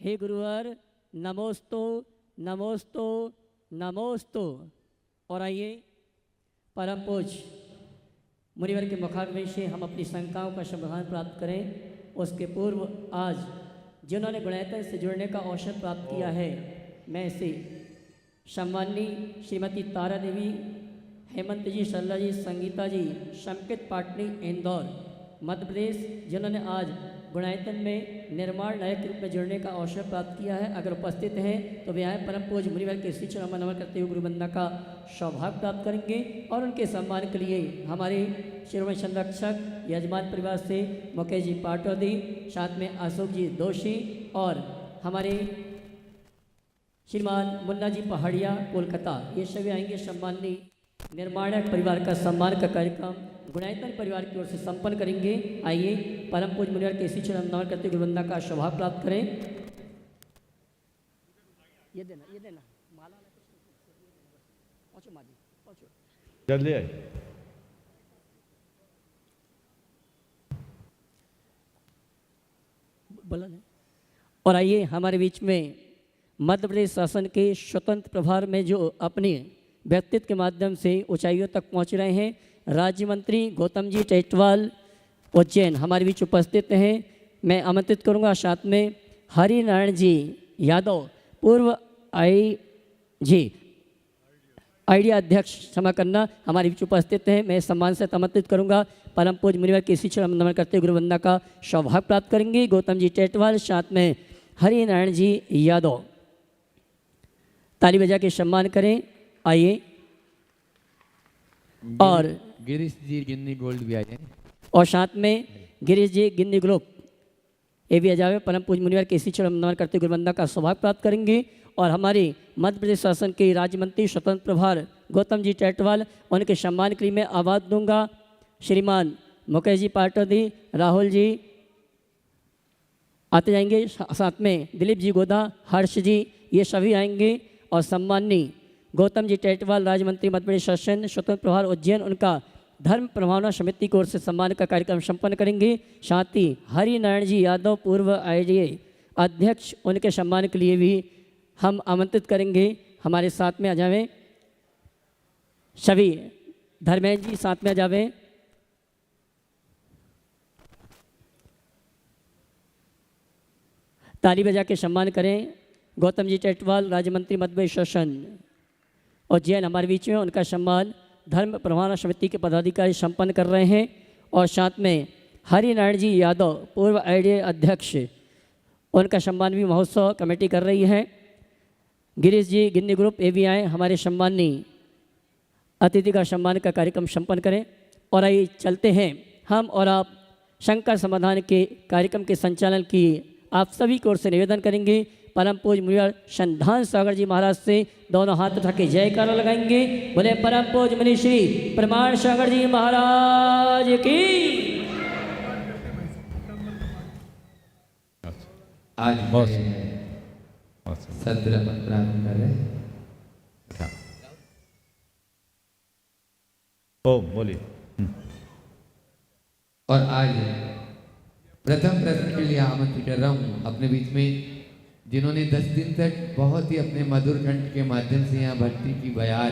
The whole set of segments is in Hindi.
हे गुरुवर नमोस्तु नमोस्तु नमोस्तु। और आइए परम पूज्य मुनिवर के मुखाग्नि से हम अपनी शंकाओं का समाधान प्राप्त करें। उसके पूर्व आज जिन्होंने गुणायतन से जुड़ने का अवसर प्राप्त किया है, मैं इसे सम्माननीय श्रीमती तारा देवी, हेमंत जी, सरला जी, संगीता जी, संकित पाटनी, इंदौर, मध्य प्रदेश, जिन्होंने आज गुणायतन में निर्माण नायक के रूप में जुड़ने का अवसर प्राप्त किया है, अगर उपस्थित हैं तो वे आए परम पूज्य मुनिवर के श्री चरणों में नमन करते हुए गुरुवंदना का सौभाग्य प्राप्त करेंगे। और उनके सम्मान के लिए हमारे शिरोमणि संरक्षक यजमान परिवार से मुकेश जी पाटौदी, साथ में अशोक जी दोषी और हमारे श्रीमान मुन्ना जी पहाड़िया कोलकाता, ये सभी आएंगे। सम्माननीय निर्माणक परिवार का सम्मान का कार्यक्रम गुणायतन परिवार की ओर से संपन्न करेंगे। आइए परम पूज्य मुनिवर के इसी चरण नमन करते गुरुवंदना का सौभाग्य प्राप्त करें। ये देना माला पहुंचो माँ जी, पहुंचो जल्दी आए। बोला नहीं। और आइए हमारे बीच में मध्य प्रदेश शासन के स्वतंत्र प्रभार में जो अपने व्यक्तित्व के माध्यम से ऊंचाइयों तक पहुंच रहे हैं, राज्य मंत्री गौतम जी टेटवाल उज्जैन हमारे बीच उपस्थित हैं। मैं आमंत्रित करूंगा। साथ में हरि नारायण जी यादव, पूर्व आईडिया अध्यक्ष, क्षमा करना, हमारे बीच उपस्थित हैं। मैं सम्मान से आमंत्रित करूंगा। परम पूज्य मुनिवर के इसी चरण नमन करते गुरुवंदना का सौभाग्य प्राप्त करेंगे गौतम जी टेटवाल, साथ में हरि नारायण जी यादव। ताली बजा के सम्मान करें। आइए। और गिरीश जी गिन्नी गोल्ड भी आ जाए, और साथ में गिरीश जी गिन्नी ग्रुप ये भी आ जावे। परम पूज्य मुनिवर के इसी चरण नमन करते गुरुवंदना का सौभाग्य प्राप्त करेंगे। और हमारे मध्य प्रदेश शासन के राज्य मंत्री स्वतंत्र प्रभार गौतम जी टेटवाल, उनके सम्मान के लिए मैं आवाज दूंगा। श्रीमान मुकेश जी पाटौदी, राहुल जी आते जाएंगे, साथ में दिलीप जी गोदा, हर्ष जी, ये सभी आएंगे। और सम्माननीय गौतम जी टेटवाल, राज्य मंत्री मध्य प्रदेश शासन स्वतंत्र प्रभार उज्जैन, उनका धर्म प्रभावना समिति की ओर से सम्मान का कार्यक्रम संपन्न करेंगे। साथ ही हरि नारायण जी यादव, पूर्व आईडीए अध्यक्ष, उनके सम्मान के लिए भी हम आमंत्रित करेंगे। हमारे साथ में आ जावे सभी। धर्मेंद्र जी साथ में आ जावे। ताली बजा के सम्मान करें। गौतम जी टेटवाल, राज्य मंत्री मध्य प्रदेश शासन उज्जैन हमारे बीच में, उनका सम्मान धर्म प्रभावना समिति के पदाधिकारी संपन्न कर रहे हैं। और साथ में हरि नारायण जी यादव, पूर्व आईडीए अध्यक्ष, उनका सम्मान भी महोत्सव कमेटी कर रही है। गिरीश जी गिन्नी ग्रुप ये भी आए, हमारे सम्माननीय अतिथि का सम्मान का कार्यक्रम संपन्न करें। और आइए चलते हैं हम और आप शंका समाधान के कार्यक्रम के संचालन की आप सभी की ओर से निवेदन करेंगे। परम पूज्य मुनिवर संधान सागर जी महाराज से दोनों हाथ उठा के जयकारा लगाएंगे। बोले परम पूज्य मुनि श्री प्रमाण सागर जी महाराज की। आज सत्र प्रारंभ करें। ओ बोलिए। और आज प्रथम प्रश्न के लिए आमंत्रित कर रहा हूँ अपने बीच में, जिन्होंने 10 दिन तक बहुत ही अपने मधुर कंठ के माध्यम से यहाँ भक्ति की बयार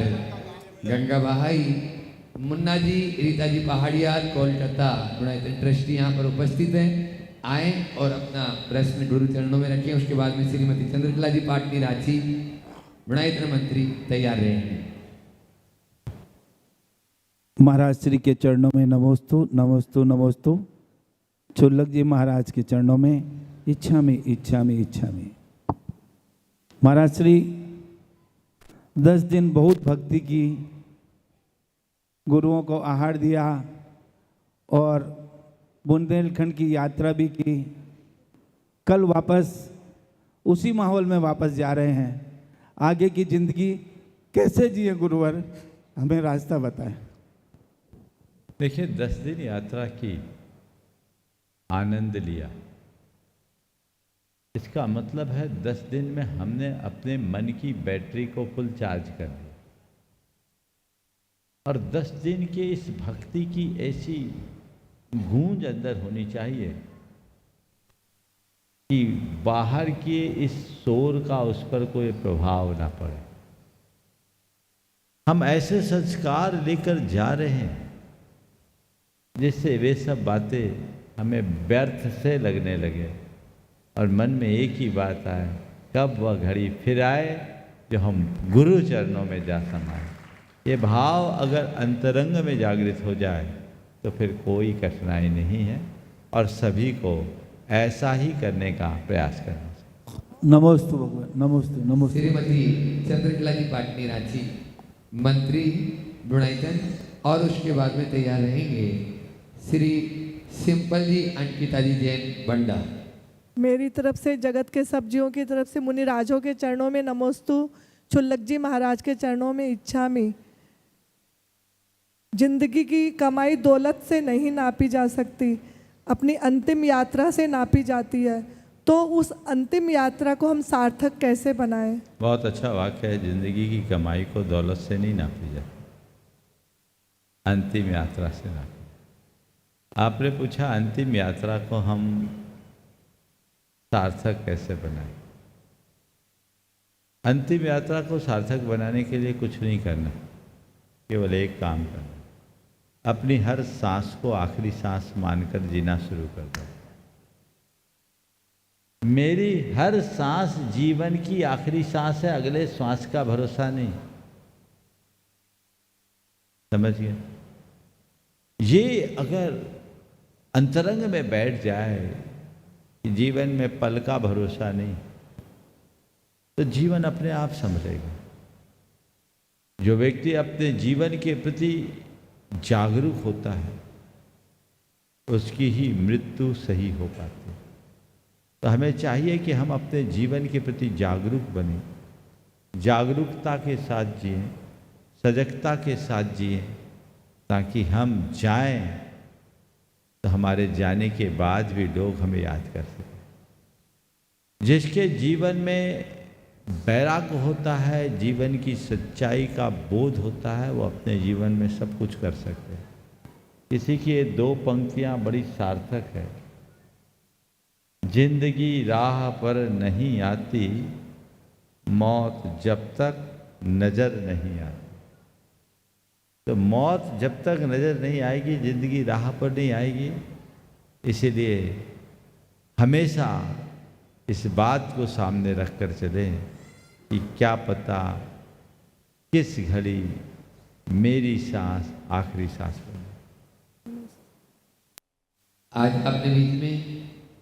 गंगा बहाई। मुन्ना जी, रीता जी पहाड़िया कोलकाता गुणायतन ट्रस्टी यहाँ पर उपस्थित हैं। आए और अपना प्रश्न गुरु चरणों में रखें। उसके बाद में श्रीमती चंद्रकला जी पाटनी रांची गुणायतन मंत्री तैयार रहेंगे। महाराज श्री के चरणों में नमोस्तु नमोस्तु नमोस्तु। चुल्लक जी महाराज के चरणों में इच्छा में इच्छा में इच्छा में। महाराज श्री 10 दिन बहुत भक्ति की, गुरुओं को आहार दिया और बुंदेलखंड की यात्रा भी की। कल वापस उसी माहौल में वापस जा रहे हैं। आगे की जिंदगी कैसे जिए गुरुवर, हमें रास्ता बताएं। देखिए 10 दिन यात्रा की, आनंद लिया, इसका मतलब है 10 दिन में हमने अपने मन की बैटरी को फुल चार्ज कर दिया। और 10 दिन के इस भक्ति की ऐसी गूंज अंदर होनी चाहिए कि बाहर के इस शोर का उस पर कोई प्रभाव ना पड़े। हम ऐसे संस्कार लेकर जा रहे हैं जिससे वे सब बातें हमें व्यर्थ से लगने लगे और मन में एक ही बात आए, कब वह घड़ी फिर आए जो हम गुरु चरणों में जा समाए। ये भाव अगर अंतरंग में जागृत हो जाए तो फिर कोई कठिनाई नहीं है और सभी को ऐसा ही करने का प्रयास करना चाहिए। नमोस्तु भगवान, नमोस्तु नमोस्तु। श्रीमती चंद्रकला जी पाटनी रांची मंत्री बुढ़ाईचंद, और उसके बाद में तैयार रहेंगे श्री सिंपल जी अंकिता जी जैन बंडा। मेरी तरफ से जगत के सब जीवों की तरफ से मुनिराजों के चरणों में नमोस्तु, छुल्लक जी महाराज के चरणों में इच्छामि। जिंदगी की कमाई दौलत से नहीं नापी जा सकती, अपनी अंतिम यात्रा से नापी जाती है। तो उस अंतिम यात्रा को हम सार्थक कैसे बनाएं? बहुत अच्छा वाक्य है। जिंदगी की कमाई को दौलत से नहीं नापी जाती, अंतिम यात्रा से नापी। आपने पूछा अंतिम यात्रा को हम सार्थक कैसे बनाएं। अंतिम यात्रा को सार्थक बनाने के लिए कुछ नहीं करना, केवल एक काम करना, अपनी हर सांस को आखिरी सांस मानकर जीना शुरू कर दो। मेरी हर सांस जीवन की आखिरी सांस है, अगले श्वास का भरोसा नहीं। समझ गए? ये अगर अंतरंग में बैठ जाए कि जीवन में पल का भरोसा नहीं, तो जीवन अपने आप संभलेगा। जो व्यक्ति अपने जीवन के प्रति जागरूक होता है उसकी ही मृत्यु सही हो पाती है। तो हमें चाहिए कि हम अपने जीवन के प्रति जागरूक बने, जागरूकता के साथ जिएं, सजगता के साथ जिएं, ताकि हम जाएं तो हमारे जाने के बाद भी लोग हमें याद कर सकें। जिसके जीवन में वैराग्य होता है, जीवन की सच्चाई का बोध होता है, वो अपने जीवन में सब कुछ कर सकते हैं। किसी की ये दो पंक्तियां बड़ी सार्थक है। जिंदगी राह पर नहीं आती, मौत जब तक नजर नहीं आती। तो मौत जब तक नजर नहीं आएगी, जिंदगी राह पर नहीं आएगी। इसीलिए हमेशा इस बात को सामने रख कर चलें कि क्या पता किस घड़ी मेरी सांस आखिरी सांस बने। आज अपने बीच में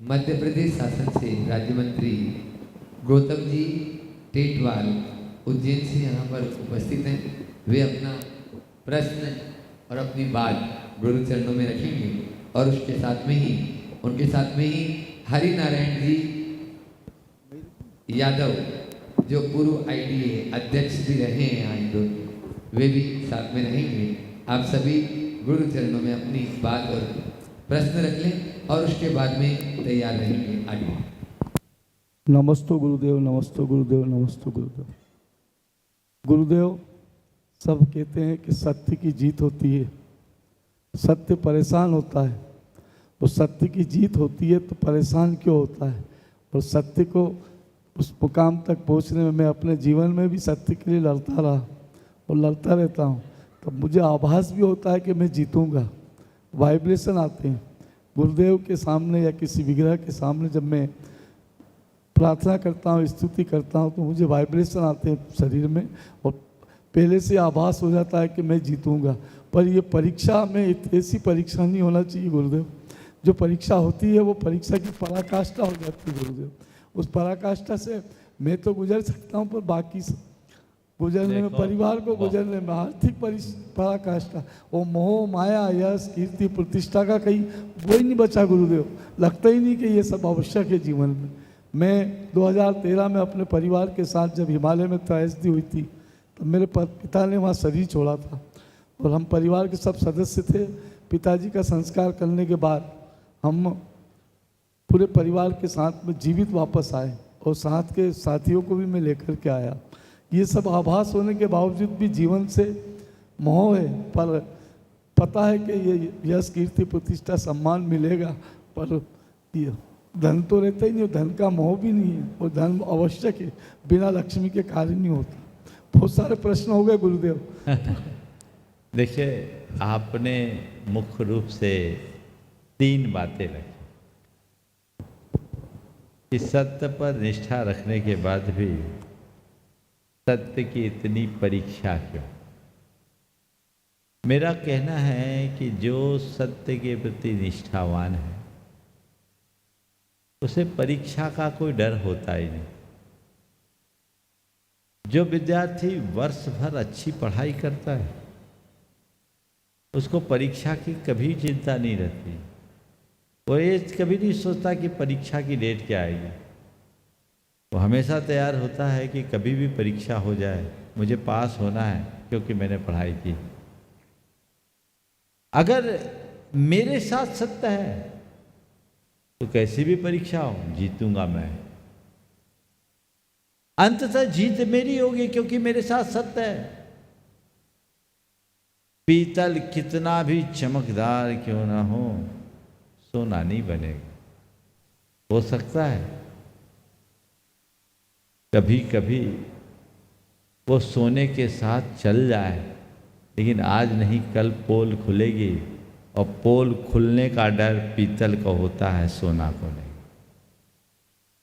मध्य प्रदेश शासन से राज्य मंत्री गौतम जी टेटवाल उज्जैन से यहाँ पर उपस्थित हैं। वे अपना प्रश्न और अपनी बात गुरु चरणों में रखेंगे और उसके साथ में ही उनके साथ में ही हरि नारायण जी यादव जो पूर्व आईडीए अध्यक्ष भी रहे हैं यहाँ इंदौर, वे भी साथ में रहेंगे। आप सभी गुरु चरणों में अपनी बात और प्रश्न रख लें और उसके बाद में तैयार रहेंगे आगे। नमस्ते गुरुदेव, नमस्ते गुरुदेव, नमस्ते गुरुदेव। गुरुदेव, सब कहते हैं कि सत्य की जीत होती है, सत्य परेशान होता है। तो सत्य की जीत होती है तो परेशान क्यों होता है? और सत्य को उस मुकाम तक पहुंचने में मैं अपने जीवन में भी सत्य के लिए लड़ता रहा और लड़ता रहता हूं। तो मुझे आभास भी होता है कि मैं जीतूंगा। वाइब्रेशन आते हैं गुरुदेव के सामने या किसी विग्रह के सामने। जब मैं प्रार्थना करता हूँ, स्तुति करता हूँ, तो मुझे वाइब्रेशन आते हैं शरीर में और पहले से आभास हो जाता है कि मैं जीतूंगा। पर ये परीक्षा में ऐसी परीक्षा नहीं होना चाहिए गुरुदेव। जो परीक्षा होती है वो परीक्षा की पराकाष्ठा हो जाती है गुरुदेव। उस पराकाष्ठा से मैं तो गुजर सकता हूँ, पर बाकी गुजरने में, परिवार को गुजरने में आर्थिक पराकाष्ठा, वो मोह माया यश कीर्ति प्रतिष्ठा का कहीं वो ही नहीं बचा गुरुदेव। लगता ही नहीं कि ये सब आवश्यक है जीवन में। मैं 2013 में अपने परिवार के साथ जब हिमालय में त्रासदी हुई थी, तब मेरे पिता ने वहाँ शरीर छोड़ा था और हम परिवार के सब सदस्य थे। पिताजी का संस्कार करने के बाद हम पूरे परिवार के साथ में जीवित वापस आए और साथ के साथियों को भी मैं लेकर के आया। ये सब आभास होने के बावजूद भी जीवन से मोह है, पर पता है कि ये यश कीर्ति प्रतिष्ठा सम्मान मिलेगा, पर ये धन तो रहता ही नहीं, धन का मोह भी नहीं है, और धन आवश्यक है, बिना लक्ष्मी के कार्य नहीं होता। बहुत सारे प्रश्न हो गए गुरुदेव। देखिए, आपने मुख्य रूप से 3 बातें रखी कि सत्य पर निष्ठा रखने के बाद भी सत्य की इतनी परीक्षा क्यों। मेरा कहना है कि जो सत्य के प्रति निष्ठावान है उसे परीक्षा का कोई डर होता ही नहीं। जो विद्यार्थी वर्ष भर अच्छी पढ़ाई करता है उसको परीक्षा की कभी चिंता नहीं रहती। वो ये कभी नहीं सोचता कि परीक्षा की डेट क्या आएगी। वो हमेशा तैयार होता है कि कभी भी परीक्षा हो जाए, मुझे पास होना है क्योंकि मैंने पढ़ाई की। अगर मेरे साथ सत्य है तो कैसी भी परीक्षा हो जीतूंगा मैं। अंततः जीत मेरी होगी क्योंकि मेरे साथ सत्य है। पीतल कितना भी चमकदार क्यों ना हो, सोना नहीं बनेगा। हो सकता है कभी कभी वो सोने के साथ चल जाए, लेकिन आज नहीं कल पोल खुलेगी, और पोल खुलने का डर पीतल को होता है, सोना को नहीं।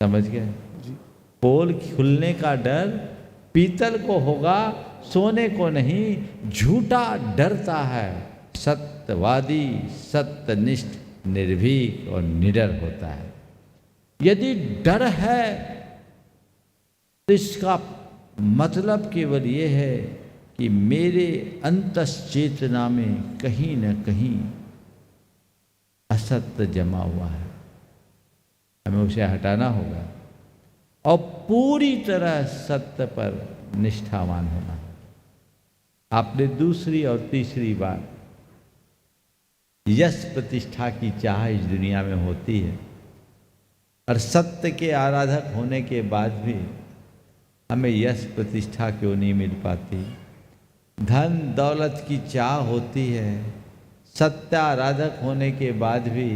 समझ गए? पोल खुलने का डर पीतल को होगा, सोने को नहीं। झूठा डरता है, सत्यवादी सत्यनिष्ठ निर्भीक और निडर होता है। यदि डर है तो इसका मतलब केवल ये है कि मेरे अंतश्चेतना में कहीं न कहीं असत्य जमा हुआ है, हमें उसे हटाना होगा और पूरी तरह सत्य पर निष्ठावान होना। आपने दूसरी और तीसरी बार यश प्रतिष्ठा की चाह इस दुनिया में होती है, और सत्य के आराधक होने के बाद भी हमें यश प्रतिष्ठा क्यों नहीं मिल पाती। धन दौलत की चाह होती है, सत्य आराधक होने के बाद भी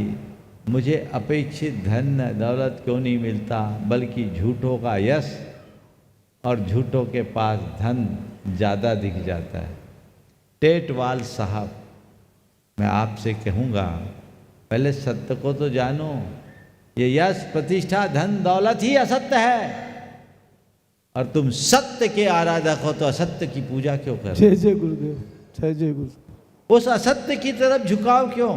मुझे अपेक्षित धन दौलत क्यों नहीं मिलता, बल्कि झूठों का यश और झूठों के पास धन ज़्यादा दिख जाता है। टेटवाल साहब, मैं आपसे कहूँगा पहले सत्य को तो जानो। ये यश प्रतिष्ठा धन दौलत ही असत्य है, और तुम सत्य के आराधक हो तो असत्य की पूजा क्यों कर? जय जय गुरुदेव, जय जय गुरु। उस असत्य की तरफ झुकाव क्यों?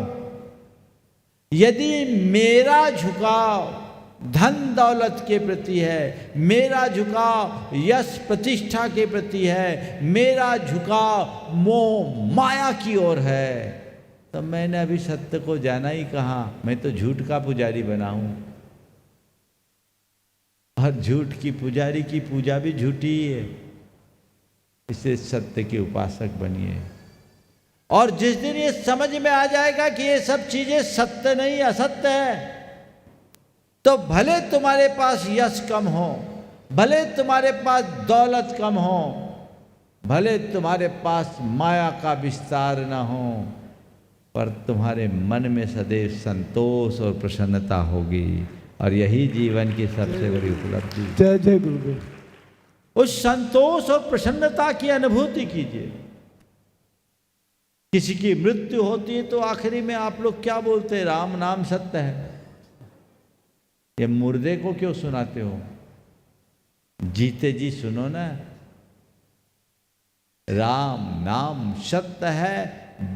यदि मेरा झुकाव धन दौलत के प्रति है, मेरा झुकाव यश प्रतिष्ठा के प्रति है, मेरा झुकाव मोह माया की ओर है, तो मैंने अभी सत्य को जाना ही कहाँ। मैं तो झूठ का पुजारी बना हूं, और झूठ की पुजारी की पूजा भी झूठी ही है। इसे सत्य के उपासक बनिए, और जिस दिन ये समझ में आ जाएगा कि ये सब चीजें सत्य नहीं असत्य है, तो भले तुम्हारे पास यश कम हो, भले तुम्हारे पास दौलत कम हो, भले तुम्हारे पास माया का विस्तार न हो, पर तुम्हारे मन में सदैव संतोष और प्रसन्नता होगी, और यही जीवन की सबसे बड़ी उपलब्धि। जय जय गुरुदेव। उस संतोष और प्रसन्नता की अनुभूति कीजिए। किसी की मृत्यु होती है तो आखिरी में आप लोग क्या बोलते हैं? राम नाम सत्य है। ये मुर्दे को क्यों सुनाते हो? जीते जी सुनो ना, राम नाम सत्य है,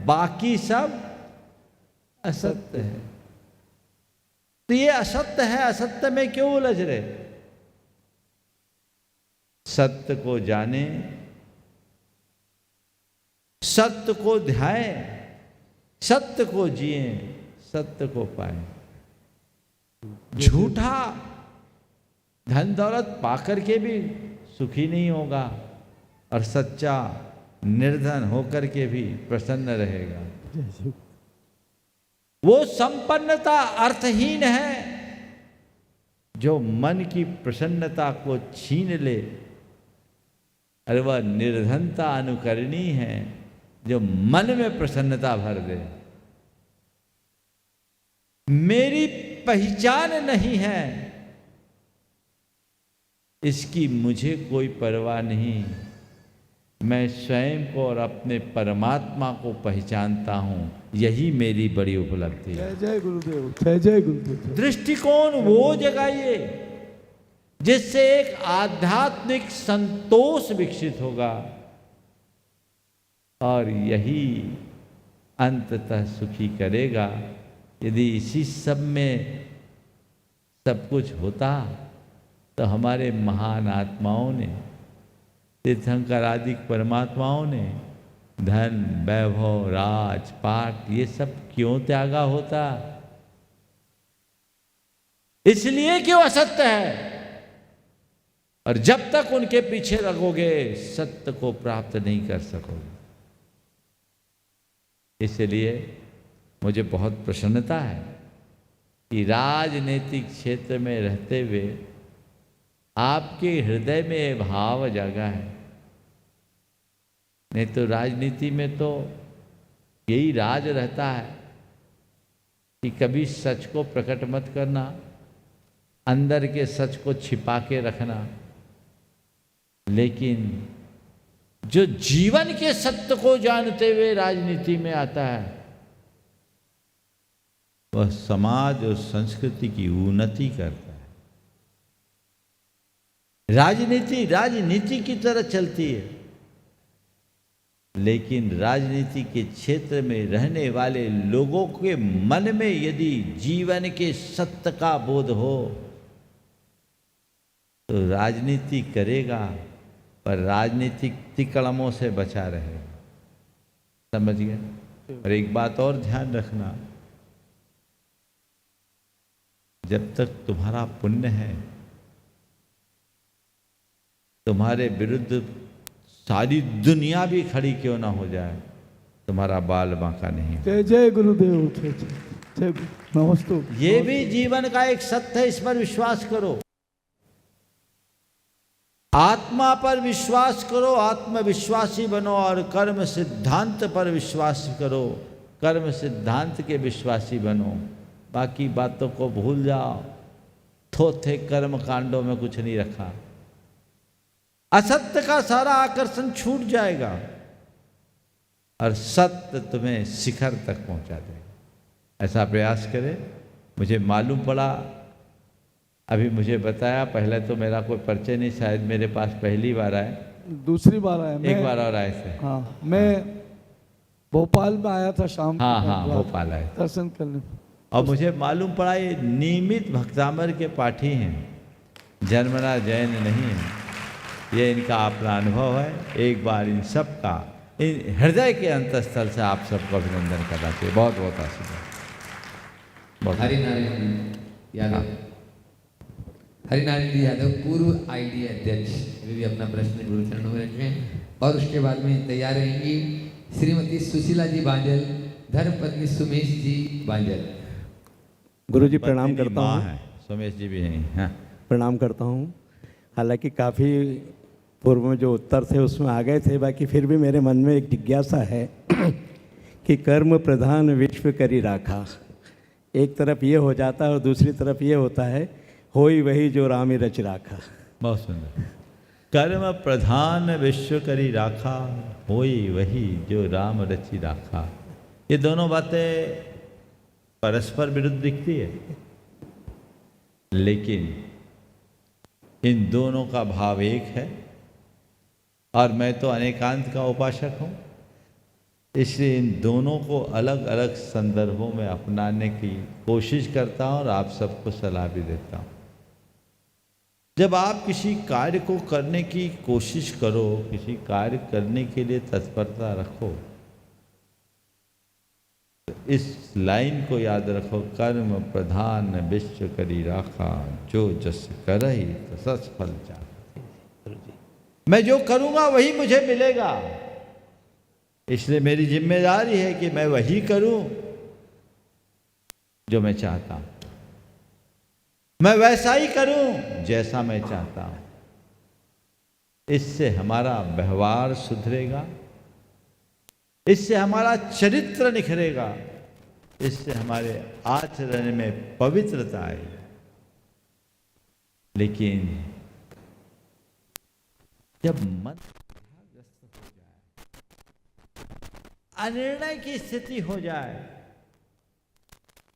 बाकी सब असत्य है। तो ये असत्य है, असत्य में क्यों उलझ रहे? सत्य को जाने, सत्य को ध्याएं, सत्य को जिए, सत्य को पाए। झूठा धन दौलत पाकर के भी सुखी नहीं होगा, और सच्चा निर्धन होकर के भी प्रसन्न रहेगा। वो संपन्नता अर्थहीन है जो मन की प्रसन्नता को छीन ले, अरे वह निर्धनता अनुकरणीय है जो मन में प्रसन्नता भर दे। मेरी पहचान नहीं है, इसकी मुझे कोई परवाह नहीं। मैं स्वयं को और अपने परमात्मा को पहचानता हूं, यही मेरी बड़ी उपलब्धि है। जय जय गुरुदेव, जय जय गुरुदेव। दृष्टिकोण वो जगाइए जिससे एक आध्यात्मिक संतोष विकसित होगा, और यही अंततः सुखी करेगा। यदि इसी सब में सब कुछ होता तो हमारे महान आत्माओं ने, तीर्थंकर आदि परमात्माओं ने धन, वैभव, राज पाट ये सब क्यों त्यागा होता? इसलिए क्यों असत्य है, और जब तक उनके पीछे लगोगे सत्य को प्राप्त नहीं कर सकोगे। इसलिए मुझे बहुत प्रसन्नता है कि राजनीतिक क्षेत्र में रहते हुए आपके हृदय में ये भाव जागा है। नहीं तो राजनीति में तो यही राज रहता है कि कभी सच को प्रकट मत करना, अंदर के सच को छिपा के रखना। लेकिन जो जीवन के सत्य को जानते हुए राजनीति में आता है, वह समाज और संस्कृति की उन्नति करता है। राजनीति राजनीति की तरह चलती है, लेकिन राजनीति के क्षेत्र में रहने वाले लोगों के मन में यदि जीवन के सत्य का बोध हो तो राजनीति करेगा, पर राजनीतिक तिकड़मों से बचा रहेगा। समझ गए? और एक बात और ध्यान रखना, जब तक तुम्हारा पुण्य है, तुम्हारे विरुद्ध सारी दुनिया भी खड़ी क्यों ना हो जाए, तुम्हारा बाल बांका नहीं। जय जय गुरुदेव, जय जय जय। नमस्ते। ये भी जीवन का एक सत्य है, इस पर विश्वास करो। आत्मा पर विश्वास करो, आत्मविश्वासी बनो, और कर्म सिद्धांत पर विश्वास करो, कर्म सिद्धांत के विश्वासी बनो। बाकी बातों को भूल जाओ, थोथे कर्म कांडों में कुछ नहीं रखा। असत्य का सारा आकर्षण छूट जाएगा और सत्य तुम्हें शिखर तक पहुंचा देगा। ऐसा प्रयास करें। मुझे मालूम पड़ा, अभी मुझे बताया, पहले तो मेरा कोई परिचय नहीं, शायद मेरे पास पहली बार आए। दूसरी बार आया, एक बार और आए थे। हाँ, मैं भोपाल में आया था शाम को। हाँ, भोपाल आए दर्शन करने। और मुझे मालूम पड़ा ये नियमित भक्तामर के पाठी हैं, जन्मना जैन नहीं है। ये इनका अपना अनुभव है। एक बार इन सब का, इन हृदय के अंतस्थल से आप सबको अभिनंदन करना चाहिए। बहुत बहुत आशीर्वाद। हरिनारायण यादव, हरिनारायण जी यादव पूर्व आईडी अध्यक्ष, वे भी अपना प्रश्न गुरु चरणों में रखें। और उसके बाद में तैयार रहेंगी श्रीमती सुशीला जी बांजल, धर्मपत्नी सुमेश जी बांजल। गुरु जी प्रणाम करता हूँ। सुमेश जी भी हैं। हाँ, प्रणाम करता हूँ। हालांकि काफ़ी पूर्व में जो उत्तर थे उसमें आ गए थे, बाकी फिर भी मेरे मन में एक जिज्ञासा है कि कर्म प्रधान विश्व करी राखा, एक तरफ ये हो जाता है और दूसरी तरफ ये होता है, होई वही जो रामी रच राखा। बहुत सुंदर। कर्म प्रधान विश्व करी राखा, होई वही जो राम रचि राखा। ये दोनों बातें परस्पर विरुद्ध दिखती है, लेकिन इन दोनों का भाव एक है। और मैं तो अनेकांत का उपासक हूँ, इसलिए इन दोनों को अलग अलग संदर्भों में अपनाने की कोशिश करता हूँ और आप सबको सलाह भी देता हूँ। जब आप किसी कार्य को करने की कोशिश करो, किसी कार्य करने के लिए तत्परता रखो, तो इस लाइन को याद रखो, कर्म प्रधान विश्व करी राखा, जो जस करहि तस फल चाहि। मैं जो करूँगा वही मुझे मिलेगा, इसलिए मेरी जिम्मेदारी है कि मैं वही करूँ जो मैं चाहता हूँ, मैं वैसा ही करूँ जैसा मैं चाहता हूँ। इससे हमारा व्यवहार सुधरेगा, इससे हमारा चरित्र निखरेगा, इससे हमारे आचरण में पवित्रता आए। लेकिन जब मन ग्रस्त हो जाए, अनिर्णय की स्थिति हो जाए,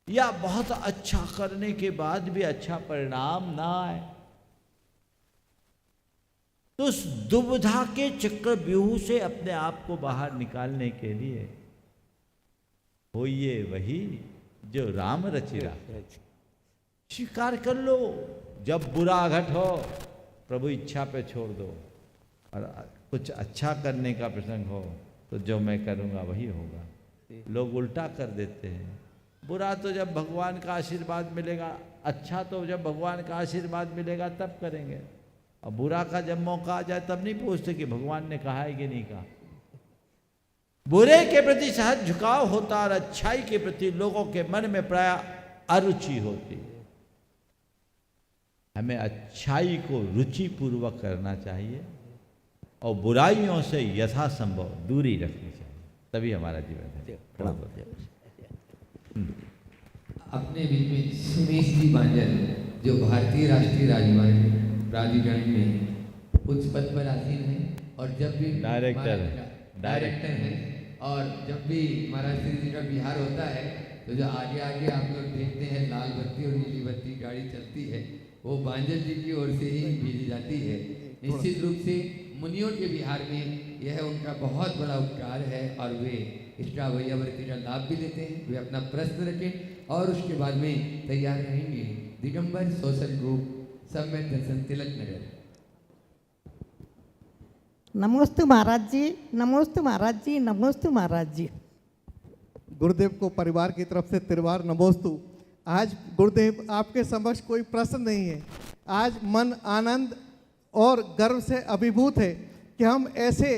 या बहुत अच्छा करने के बाद भी अच्छा परिणाम ना आए, तो उस दुविधा के चक्रव्यूह से अपने आप को बाहर निकालने के लिए होइए वही जो राम रचि राखा। स्वीकार कर लो, जब बुरा घट हो प्रभु इच्छा पे छोड़ दो, और कुछ अच्छा करने का प्रसंग हो तो जो मैं करूँगा वही होगा। लोग उल्टा कर देते हैं, बुरा तो जब भगवान का आशीर्वाद मिलेगा, अच्छा तो जब भगवान का आशीर्वाद मिलेगा तब करेंगे, और बुरा का जब मौका आ जाए तब नहीं पूछते कि भगवान ने कहा है कि नहीं कहा। बुरे के प्रति सहज झुकाव होता और अच्छाई के प्रति लोगों के मन में प्राय अरुचि होती है। हमें अच्छाई को रुचि पूर्वक करना चाहिए और बुराइयों से यथासंभव दूरी रखनी चाहिए, तभी हमारा जीवन है। अपने बीच में सुमेश जी बांजल, जो भारतीय राष्ट्रीय राजमार्ग प्राधिकरण में उच्च पद पर आसीन है, और जब भी डायरेक्टर हैं, और जब भी महाराज श्री जी का बिहार होता है तो जो आगे आगे आप लोग देखते हैं लाल बत्ती और नीली बत्ती गाड़ी चलती है, वो बांजल जी की ओर से ही भेजी जाती है। निश्चित रूप से मुनियों के बिहार में यह उनका बहुत बड़ा उपकार है, और वे इसका वैयावर्ती का लाभ भी लेते हैं। वे अपना प्रश्न रखें और उसके बाद में तैयार रहेंगे। दिगंबर सोशल ग्रुप, सम्यक दर्शन, तिलक नगर। नमोस्तु महाराज जी, नमोस्तु महाराज जी, नमोस्तु महाराज जी। गुरुदेव को परिवार की तरफ से तिरवार नमोस्तु। आज गुरुदेव आपके समक्ष कोई प्रश्न नहीं है। आज मन आनंद और गर्व से अभिभूत है कि हम ऐसे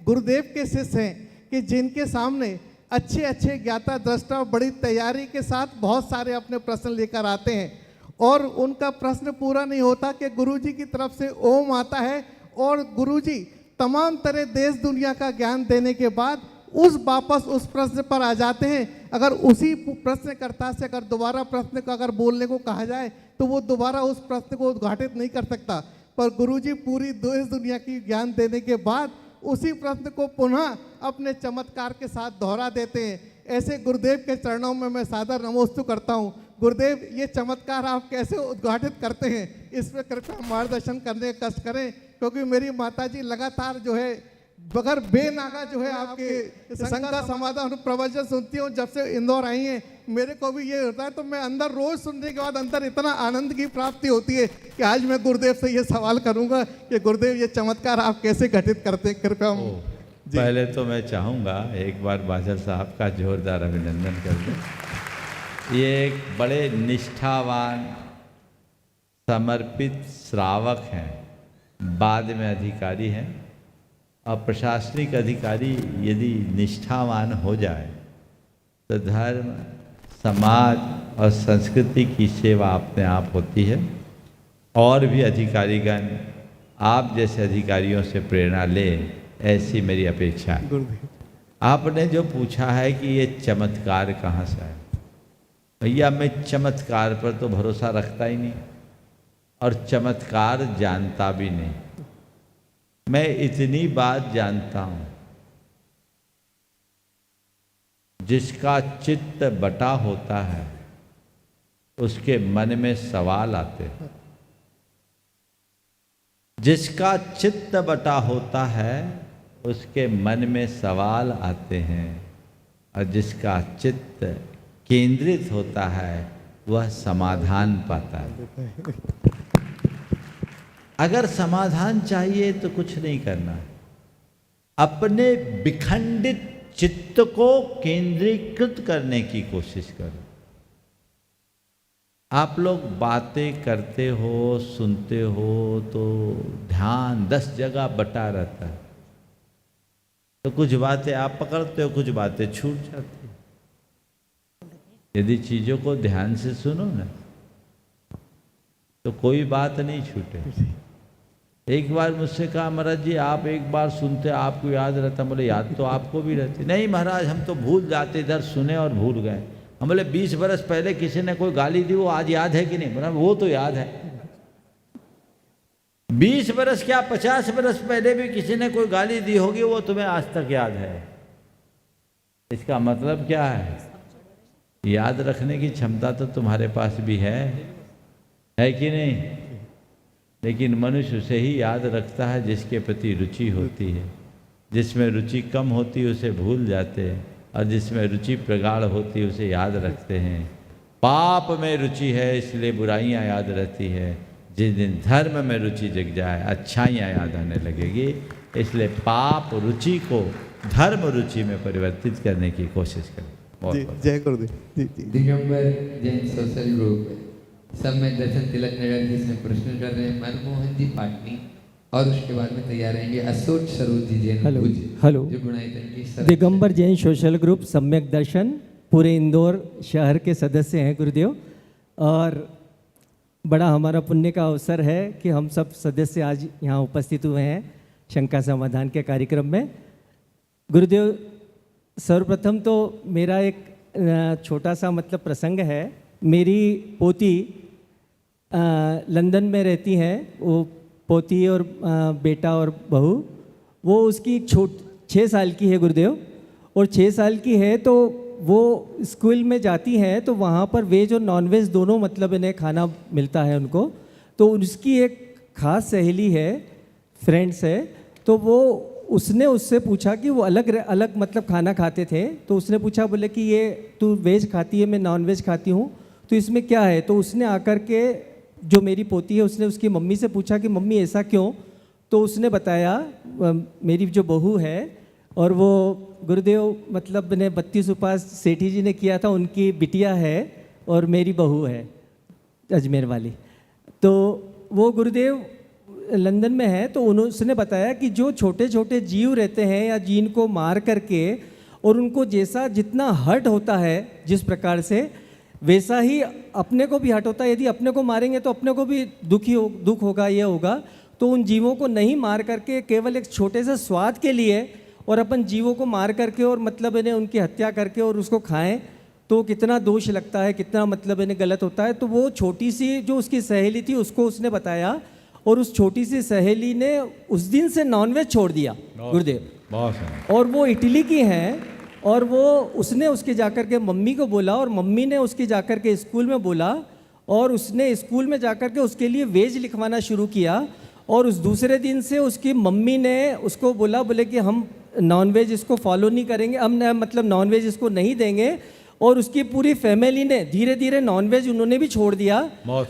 गुरुदेव के शिष्य हैं कि जिनके सामने अच्छे अच्छे ज्ञाता दृष्टा बड़ी तैयारी के साथ बहुत सारे अपने प्रश्न लेकर आते हैं, और उनका प्रश्न पूरा नहीं होता कि गुरुजी की तरफ से ओम आता है, और गुरुजी तमाम तरह देश दुनिया का ज्ञान देने के बाद वापस उस प्रश्न पर आ जाते हैं। अगर उसी प्रश्नकर्ता से अगर दोबारा प्रश्न को अगर बोलने को कहा जाए तो वो दोबारा उस प्रश्न को उद्घाटित नहीं कर सकता, पर गुरुजी पूरी देश दुनिया की ज्ञान देने के बाद उसी प्रश्न को पुनः अपने चमत्कार के साथ दोहरा देते हैं। ऐसे गुरुदेव के चरणों में मैं सादर नमोस्तु करता हूँ। गुरुदेव, ये चमत्कार आप कैसे उद्घाटित करते हैं, इस पर कृपया मार्गदर्शन करने का कष्ट करें, क्योंकि मेरी माताजी लगातार जो है बगैर बेनागा जो है आपके संघ का समाधान प्रवचन सुनती हूँ। जब से इंदौर आई हैं मेरे को भी ये होता है, तो मैं अंदर रोज सुनने के बाद अंदर इतना आनंद की प्राप्ति होती है कि आज मैं गुरुदेव से ये सवाल करूंगा कि गुरुदेव ये चमत्कार आप कैसे घटित करते हैं, कृपया। पहले तो मैं चाहूँगा एक बार बादल साहब का जोरदार अभिनंदन कर दूं। ये एक बड़े निष्ठावान समर्पित श्रावक हैं, बाद में अधिकारी हैं, और प्रशासनिक अधिकारी यदि निष्ठावान हो जाए तो धर्म, समाज और संस्कृति की सेवा अपने आप होती है। और भी अधिकारीगण आप जैसे अधिकारियों से प्रेरणा लें, ऐसी मेरी अपेक्षा है। आपने जो पूछा है कि ये चमत्कार कहाँ से है, भैया मैं चमत्कार पर तो भरोसा रखता ही नहीं और चमत्कार जानता भी नहीं। मैं इतनी बात जानता हूँ, जिसका चित्त बटा होता है उसके मन में सवाल आते हैं। जिसका चित्त बटा होता है उसके मन में सवाल आते हैं, और जिसका चित्त केंद्रित होता है वह समाधान पाता है। अगर समाधान चाहिए तो कुछ नहीं करना, अपने विखंडित चित्त को केंद्रीकृत करने की कोशिश करो। आप लोग बातें करते हो, सुनते हो, तो ध्यान 10 जगह बटा रहता है, तो कुछ बातें आप पकड़ते हो, कुछ बातें छूट जाती है। यदि चीज़ों को ध्यान से सुनो ना तो कोई बात नहीं छूटे। एक बार मुझसे कहा, महाराज जी आप एक बार सुनते आपको याद रहता। बोले याद तो आपको भी रहती। नहीं महाराज हम तो भूल जाते, इधर सुने और भूल गए। हम बोले 20 बरस पहले किसी ने कोई गाली दी, वो आज याद है कि नहीं? बोला वो तो याद है। 20 बरस क्या 50 बरस पहले भी किसी ने कोई गाली दी होगी, वो तुम्हें आज तक याद है। इसका मतलब क्या है? याद रखने की क्षमता तो तुम्हारे पास भी है कि नहीं? लेकिन मनुष्य उसे ही याद रखता है जिसके प्रति रुचि होती है। जिसमें रुचि कम होती है उसे भूल जाते हैं, और जिसमें रुचि प्रगाढ़ होती है उसे याद रखते हैं। पाप में रुचि है इसलिए बुराइयां याद रहती है। जिस दिन धर्म में रुचि जग जाए अच्छाइयाँ याद आने लगेगी। इसलिए पाप रुचि को धर्म रुचि में परिवर्तित करने की कोशिश करें। बहुत जी, बहुत जय गुरुदेव। जी जी। दिगंबर जैन सोशल ग्रुप सम्यक दर्शन तिलक नगर जी से प्रश्न कर रहे हैं मनमोहन जी पाटनी, और उसके बाद में तैयार रहेंगे अशोक सरोज जी जैन हेलो, भुज, हेलो। जो गुणायतन की दिगंबर जैन सोशल ग्रुप सम्यक दर्शन पूरे इंदौर शहर के सदस्य हैं गुरुदेव, और बड़ा हमारा पुण्य का अवसर है कि हम सब सदस्य आज यहाँ उपस्थित हुए हैं शंका समाधान के कार्यक्रम में। गुरुदेव, सर्वप्रथम तो मेरा एक छोटा सा मतलब प्रसंग है। मेरी पोती लंदन में रहती हैं, वो पोती और बेटा और बहू, वो उसकी 6 साल की है गुरुदेव, और 6 साल की है तो वो स्कूल में जाती हैं तो वहाँ पर वेज और नॉन वेज दोनों मतलब इन्हें खाना मिलता है उनको। तो उसकी एक ख़ास सहेली है, फ्रेंड्स है, तो वो उसने उससे पूछा कि वो अलग अलग मतलब खाना खाते थे। तो उसने पूछा, बोले कि ये तू वेज खाती है, मैं नॉन वेज खाती हूँ, तो इसमें क्या है? तो उसने आकर के, जो मेरी पोती है, उसने उसकी मम्मी से पूछा कि मम्मी ऐसा क्यों? तो उसने बताया, मेरी जो बहू है, और वो गुरुदेव मतलब ने 32 उपास सेठी जी ने किया था, उनकी बिटिया है और मेरी बहू है अजमेर वाली। तो वो गुरुदेव लंदन में है, तो उसने बताया कि जो छोटे छोटे जीव रहते हैं या जिनको मार करके, और उनको जैसा जितना हर्ट होता है जिस प्रकार से, वैसा ही अपने को भी हर्ट होता है। यदि अपने को मारेंगे तो अपने को भी दुख होगा, ये होगा। तो उन जीवों को नहीं मार करके केवल एक छोटे से स्वाद के लिए, और अपन जीवों को मार करके और मतलब इन्हें उनकी हत्या करके और उसको खाएं, तो कितना दोष लगता है, कितना मतलब इन्हें गलत होता है। तो वो छोटी सी जो उसकी सहेली थी उसको उसने बताया, और उस छोटी सी सहेली ने उस दिन से नॉनवेज छोड़ दिया गुरुदेव। और वो इटली की हैं, और वो उसने उसके जाकर के मम्मी को बोला, और मम्मी ने उसके जाकर के स्कूल में बोला, और उसने स्कूल में जाकर के उसके लिए वेज लिखवाना शुरू किया। और उस दूसरे दिन से उसकी मम्मी ने उसको बोले कि हम नॉनवेज इसको फॉलो नहीं करेंगे, हम मतलब नॉनवेज इसको नहीं देंगे। और उसकी पूरी फैमिली ने धीरे धीरे नॉनवेज उन्होंने भी छोड़ दिया,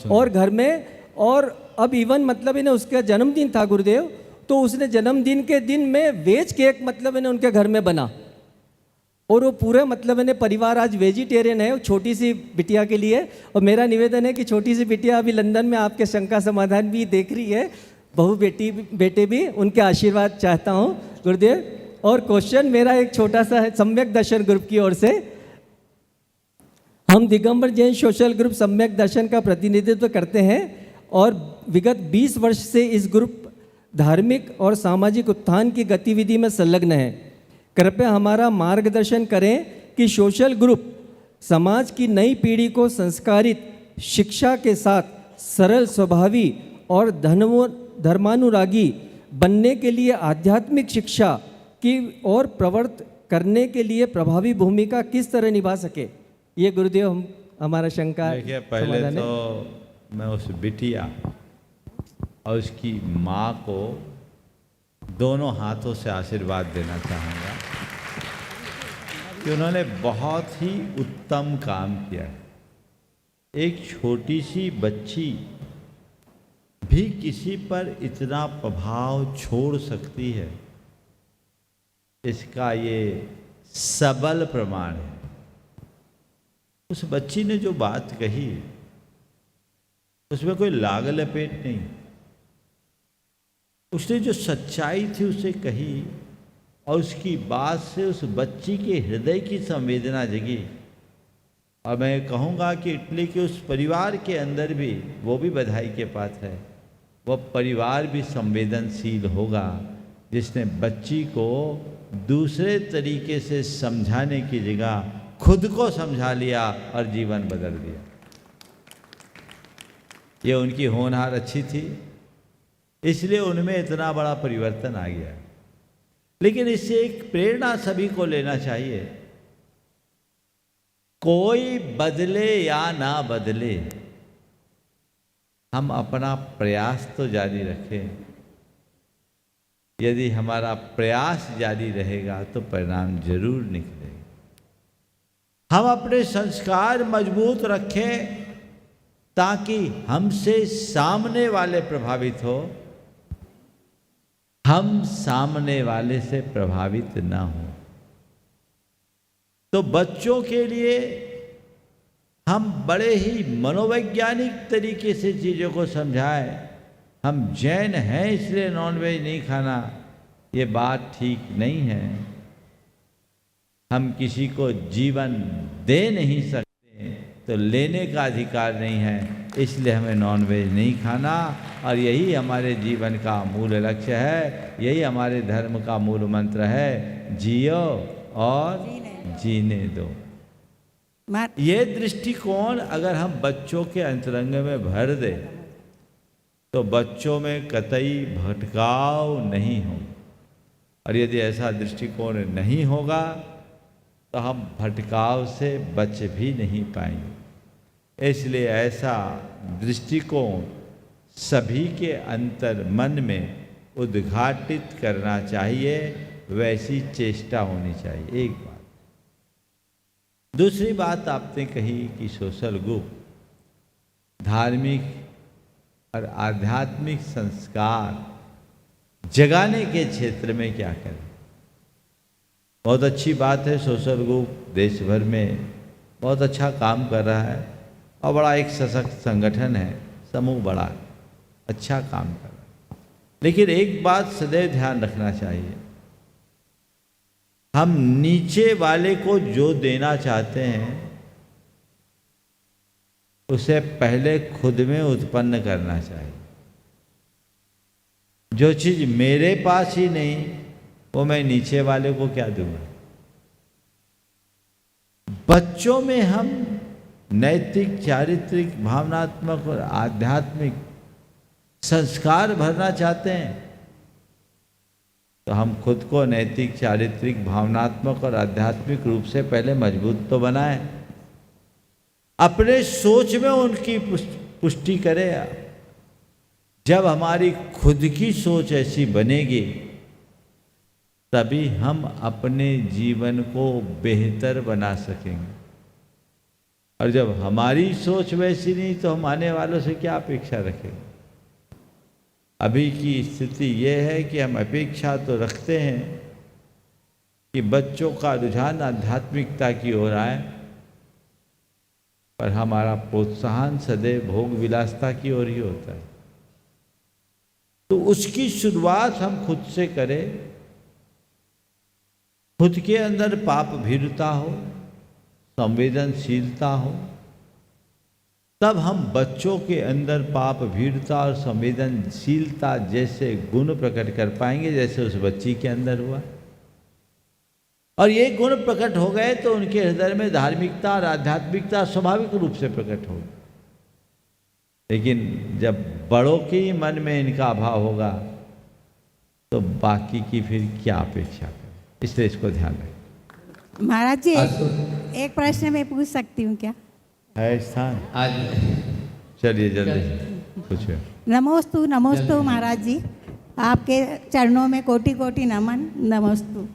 और घर में, और अब इवन मतलब इन्हें उसका जन्मदिन था गुरुदेव, तो उसने जन्मदिन के दिन में वेज केक मतलब इन्हें उनके घर में बना, और वो पूरे मतलब इन्हें परिवार आज वेजिटेरियन है, छोटी सी बिटिया के लिए। और मेरा निवेदन है कि छोटी सी बिटिया अभी लंदन में आपके शंका समाधान भी देख रही है, बहू बेटे भी, उनके आशीर्वाद चाहता हूँ गुरुदेव। और क्वेश्चन मेरा एक छोटा सा है सम्यक दर्शन ग्रुप की ओर से। हम दिगंबर जैन सोशल ग्रुप सम्यक दर्शन का प्रतिनिधित्व करते हैं, और विगत 20 वर्ष से इस ग्रुप धार्मिक और सामाजिक उत्थान की गतिविधि में संलग्न है। कृपया हमारा मार्गदर्शन करें कि सोशल ग्रुप समाज की नई पीढ़ी को संस्कारित शिक्षा के साथ सरल स्वभावी और धर्मानुरागी बनने के लिए आध्यात्मिक शिक्षा की ओर प्रवृत्त करने के लिए प्रभावी भूमिका किस तरह निभा सके। ये गुरुदेव हमारा शंका। देखिए, पहले तो मैं उस बिटिया और उसकी माँ को दोनों हाथों से आशीर्वाद देना चाहूँगा कि उन्होंने बहुत ही उत्तम काम किया। एक छोटी सी बच्ची भी किसी पर इतना प्रभाव छोड़ सकती है, इसका ये सबल प्रमाण है। उस बच्ची ने जो बात कही उसमें कोई लाग लपेट नहीं, उसने जो सच्चाई थी उसे कही, और उसकी बात से उस बच्ची के हृदय की संवेदना जगी। और मैं कहूँगा कि इटली के उस परिवार के अंदर भी, वो भी बधाई के पात्र है, वह परिवार भी संवेदनशील होगा जिसने बच्ची को दूसरे तरीके से समझाने की जगह खुद को समझा लिया और जीवन बदल दिया। ये उनकी होनहार अच्छी थी, इसलिए उनमें इतना बड़ा परिवर्तन आ गया। लेकिन इससे एक प्रेरणा सभी को लेना चाहिए, कोई बदले या ना बदले, हम अपना प्रयास तो जारी रखें। यदि हमारा प्रयास जारी रहेगा तो परिणाम जरूर निकलेगा। हम अपने संस्कार मजबूत रखें ताकि हमसे सामने वाले प्रभावित हो, हम सामने वाले से प्रभावित ना हो। तो बच्चों के लिए हम बड़े ही मनोवैज्ञानिक तरीके से चीज़ों को समझाएं। हम जैन हैं इसलिए नॉनवेज नहीं खाना, ये बात ठीक नहीं है। हम किसी को जीवन दे नहीं सकते तो लेने का अधिकार नहीं है, इसलिए हमें नॉनवेज नहीं खाना। और यही हमारे जीवन का मूल लक्ष्य है, यही हमारे धर्म का मूल मंत्र है, जियो और जीने दो। ये दृष्टिकोण अगर हम बच्चों के अंतरंग में भर दें तो बच्चों में कतई भटकाव नहीं हो। और यदि ऐसा दृष्टिकोण नहीं होगा तो हम भटकाव से बच भी नहीं पाएंगे। इसलिए ऐसा दृष्टिकोण सभी के अंतर मन में उद्घाटित करना चाहिए, वैसी चेष्टा होनी चाहिए। एक बात। दूसरी बात आपने कही कि सोशल ग्रुप धार्मिक और आध्यात्मिक संस्कार जगाने के क्षेत्र में क्या करें। बहुत अच्छी बात है, सोशल ग्रुप देश भर में बहुत अच्छा काम कर रहा है और बड़ा एक सशक्त संगठन है, समूह बड़ा अच्छा काम कर रहा है। लेकिन एक बात सदैव ध्यान रखना चाहिए, हम नीचे वाले को जो देना चाहते हैं उसे पहले खुद में उत्पन्न करना चाहिए। जो चीज मेरे पास ही नहीं वो मैं नीचे वाले को क्या दूंगा। बच्चों में हम नैतिक, चारित्रिक, भावनात्मक और आध्यात्मिक संस्कार भरना चाहते हैं तो हम खुद को नैतिक, चारित्रिक, भावनात्मक और आध्यात्मिक रूप से पहले मजबूत तो बनाएं। अपने सोच में उनकी पुष्टि करें। जब हमारी खुद की सोच ऐसी बनेगी तभी हम अपने जीवन को बेहतर बना सकेंगे। और जब हमारी सोच वैसी नहीं तो हम आने वालों से क्या अपेक्षा रखेंगे। अभी की स्थिति ये है कि हम अपेक्षा तो रखते हैं कि बच्चों का रुझान आध्यात्मिकता की ओर आए, पर हमारा प्रोत्साहन सदैव भोग विलासता की ओर ही होता है। तो उसकी शुरुआत हम खुद से करें। खुद के अंदर पाप भीरुता हो, संवेदनशीलता हो, तब हम बच्चों के अंदर पाप भीरुता और संवेदनशीलता जैसे गुण प्रकट कर पाएंगे जैसे उस बच्ची के अंदर हुआ। और ये गुण प्रकट हो गए तो उनके हृदय में धार्मिकता और आध्यात्मिकता स्वाभाविक रूप से प्रकट होगी। लेकिन जब बड़ों के ही मन में इनका अभाव होगा तो बाकी की फिर क्या अपेक्षा करें। इसलिए इसको ध्यान रखें। महाराज जी एक प्रश्न मैं पूछ सकती हूँ क्या? है स्थान आज चलिए जल्दी पूछिए। नमोस्तु नमोस्तु महाराज जी, आपके चरणों में कोटि कोटि नमन। नमोस्तु।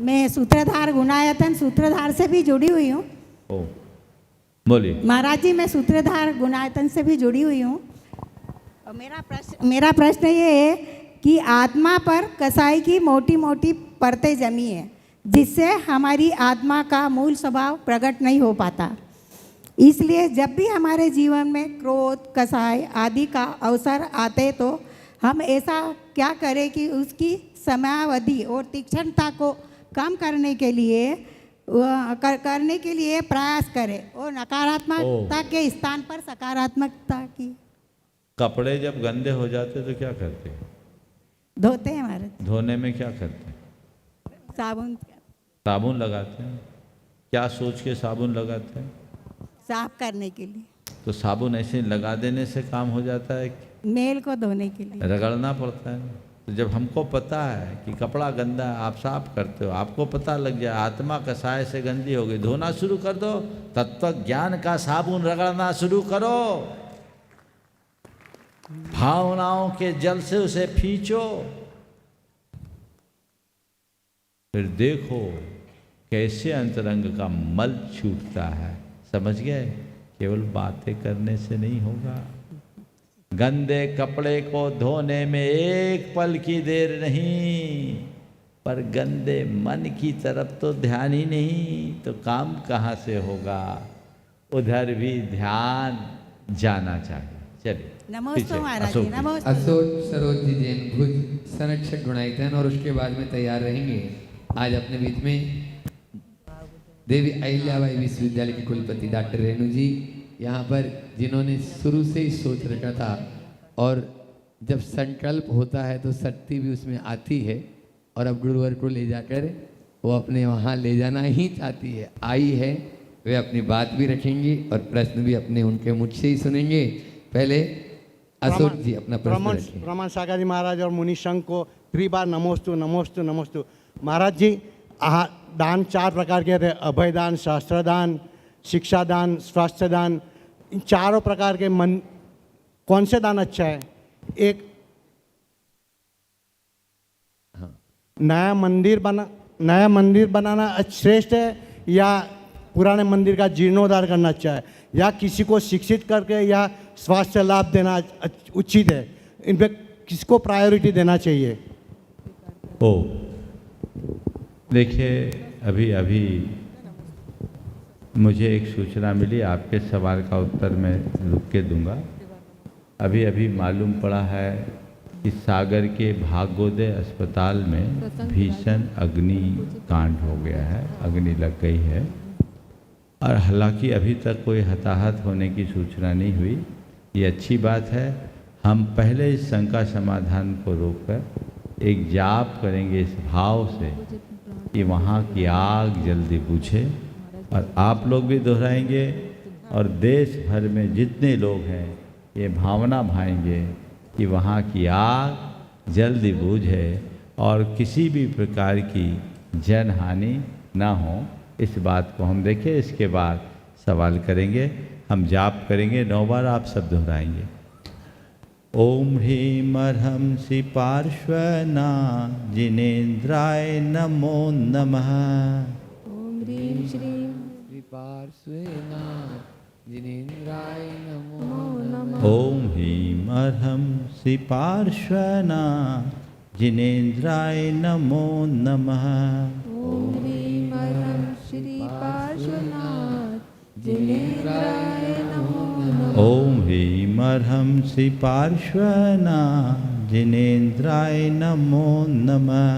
मैं सूत्रधार गुणायतन सूत्रधार से भी जुड़ी हुई हूँ। ओ बोलिए। महाराज जी मैं सूत्रधार गुणायतन से भी जुड़ी हुई हूँ। मेरा प्रश्न ये है कि आत्मा पर कसाई की मोटी मोटी परतें जमी है जिससे हमारी आत्मा का मूल स्वभाव प्रकट नहीं हो पाता। इसलिए जब भी हमारे जीवन में क्रोध, कसाई आदि का अवसर आते तो हम ऐसा क्या करें कि उसकी समयावधि और तीक्ष्णता को कम करने के लिए प्रयास करें और नकारात्मकता के स्थान पर सकारात्मकता की। कपड़े जब गंदे हो जाते तो क्या करते हैं? धोते हैं महाराज। धोने में क्या करते हैं? साबुन लगाते हैं। क्या सोच के साबुन लगाते हैं? साफ करने के लिए, तो साबुन ऐसे लगा देने से काम हो जाता है कि मेल को धोने के लिए। रगड़ना पड़ता है? तो जब हमको पता है कि कपड़ा गंदा है, आप साफ करते हो, आपको पता लग जाए आत्मा कसाय से गंदी हो गई, धोना शुरू कर दो, तत्व ज्ञान का साबुन रगड़ना शुरू करो, भावनाओं के जल से उसे खींचो, फिर देखो कैसे अंतरंग का मल छूटता है। समझ गए? केवल बातें करने से नहीं होगा। गंदे कपड़े को धोने में एक पल की देर नहीं, पर गंदे मन की तरफ तो ध्यान ही नहीं, तो काम कहाँ से होगा? उधर भी ध्यान जाना चाहिए। चलिए नमस्ते महाराज जी। नमस्ते। अशोक सरोज जी जैन भुज संरक्षक गुणायतन, और उसके बाद में तैयार रहेंगे आज अपने बीच में देवी अहिल्याबाई विश्वविद्यालय के कुलपति डॉक्टर रेणु जी, यहाँ पर जिन्होंने शुरू से ही सोच रखा था, और जब संकल्प होता है तो शक्ति भी उसमें आती है, और अब गुरुवर को ले जाकर वो अपने वहाँ ले जाना ही चाहती है, आई है। वे अपनी बात भी रखेंगी और प्रश्न भी अपने उनके मुझ से ही सुनेंगे। पहले अशोक जी अपना प्रश्न रखें। प्रमाण सागर जी महाराज और मुनि संघ को 3 बार नमोस्तु नमोस्तु नमोस्तु। महाराज जी, दान 4 प्रकार के थे, अभय दान, शास्त्रदान, शिक्षा दान, स्वास्थ्य दान। इन चारों प्रकार के मन कौन से दान अच्छा है? एक नया मंदिर बनाना श्रेष्ठ है, या पुराने मंदिर का जीर्णोद्धार करना अच्छा है, या किसी को शिक्षित करके या स्वास्थ्य लाभ देना उचित है? इन पे किसको प्रायोरिटी देना चाहिए? देखिए, अभी मुझे एक सूचना मिली, आपके सवाल का उत्तर मैं रुक के दूंगा। अभी मालूम पड़ा है कि सागर के भागोदय अस्पताल में भीषण अग्नि कांड हो गया है, अग्नि लग गई है, और हालांकि अभी तक कोई हताहत होने की सूचना नहीं हुई। ये अच्छी बात है। हम पहले इस शंका समाधान को रोककर एक जाप करेंगे इस भाव से कि वहाँ की आग जल्दी बुझे, और आप लोग भी दोहराएंगे, और देश भर में जितने लोग हैं ये भावना भाएंगे कि वहाँ की आग जल्दी बुझे और किसी भी प्रकार की जनहानि ना हो। इस बात को हम देखें, इसके बाद सवाल करेंगे, हम जाप करेंगे 9 बार, आप सब दोहराएंगे। ओम ह्रीं अर्हंसि पार्श्वनाथ जिनेन्द्राय नमो नमः। ओम ह्रीं श्रीं पार्श्वनाथ जिनेन्द्राय नमो नमः। ओम ह्रीं अर्हंसि पार्श्वनाथ जिनेन्द्राय नमो नमः। ओम ह्रीं अर्हं श्री पार्श्वनाथ जिनेन्द्राय नमो नमः। ओम ह्रीं अर्हंसि पार्श्वनाथ जिनेन्द्राय नमो नमः।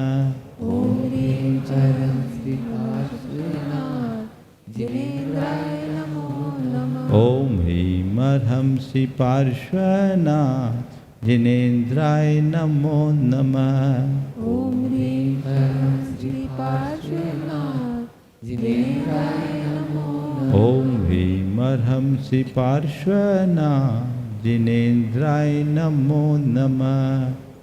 ओम ह्रीं अर्हं श्री पार्श्वनाथ जिनेन्द्राय नमो नमः। ओम ह्रीं अर्हंसि पार्श्वनाथ जिनेन्द्राय नमो नमः। ओम ह्रीं अर्हं श्री पार्श्वनाथ जिनेन्द्राय नमो नमः। ओम ह्रीं अर्हंसि पार्श्वनाथ जिनेन्द्राय नमो नमः।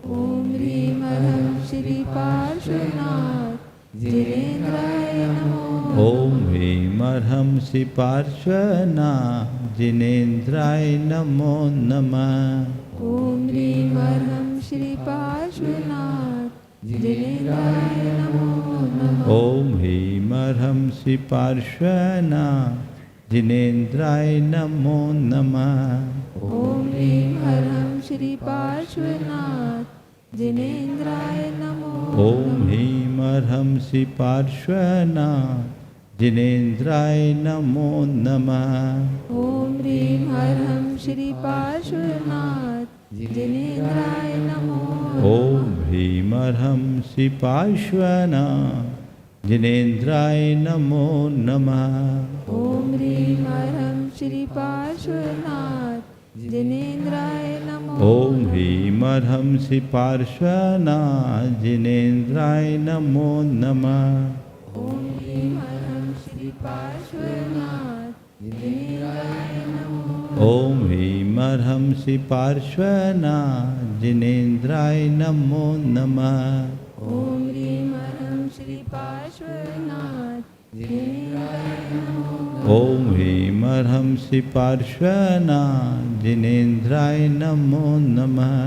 ओम ह्रीं अर्हं श्री पार्श्वनाथ जिनेन्द्राय नमो नमः। ओम ह्रीं अर्हंसि पार्श्वनाथ जिनेन्द्राय नमो नमः। ओम ह्रीं अर्हं श्री पार्श्वनाथ जिनेन्द्राय नमो नमः। ओम ह्रीं अर्हंसि पार्श्वनाथ जिनेन्द्राय नमो नमः। ओम ह्रीं अर्हं श्री पार्श्वनाथ जिनेन्द्राय नमो नमः। ओम ह्रीं अर्हंसि पार्श्वनाथ जिनेन्द्राय नमो नमः। ओम ह्रीं अर्हं श्री पार्श्वनाथ जिनेन्द्राय नमो नमः। ओम ह्रीं अर्हंसि पार्श्वनाथ जिनेन्द्राय नमो नमः। ओम ह्रीं अर्हं श्री पार्श्वनाथ जिनेन्द्राय नमो नमः। ओम ह्रीं अर्हंसि पार्श्वनाथ जिनेन्द्राय नमो नमः। ओम ह्रीं अर्हं श्री श्री पार्श्वनाथ जिनेन्द्राय नमो। ओम ह्रीं अर्हं श्री पार्श्वनाथ जिनेन्द्राय नमो नमः। ओम ह्रीं अर्हं श्री पार्श्वनाथ जिनेन्द्राय नमो। ओम ह्रीं अर्हं श्री पार्श्वनाथ जिनेन्द्राय नमो नमः।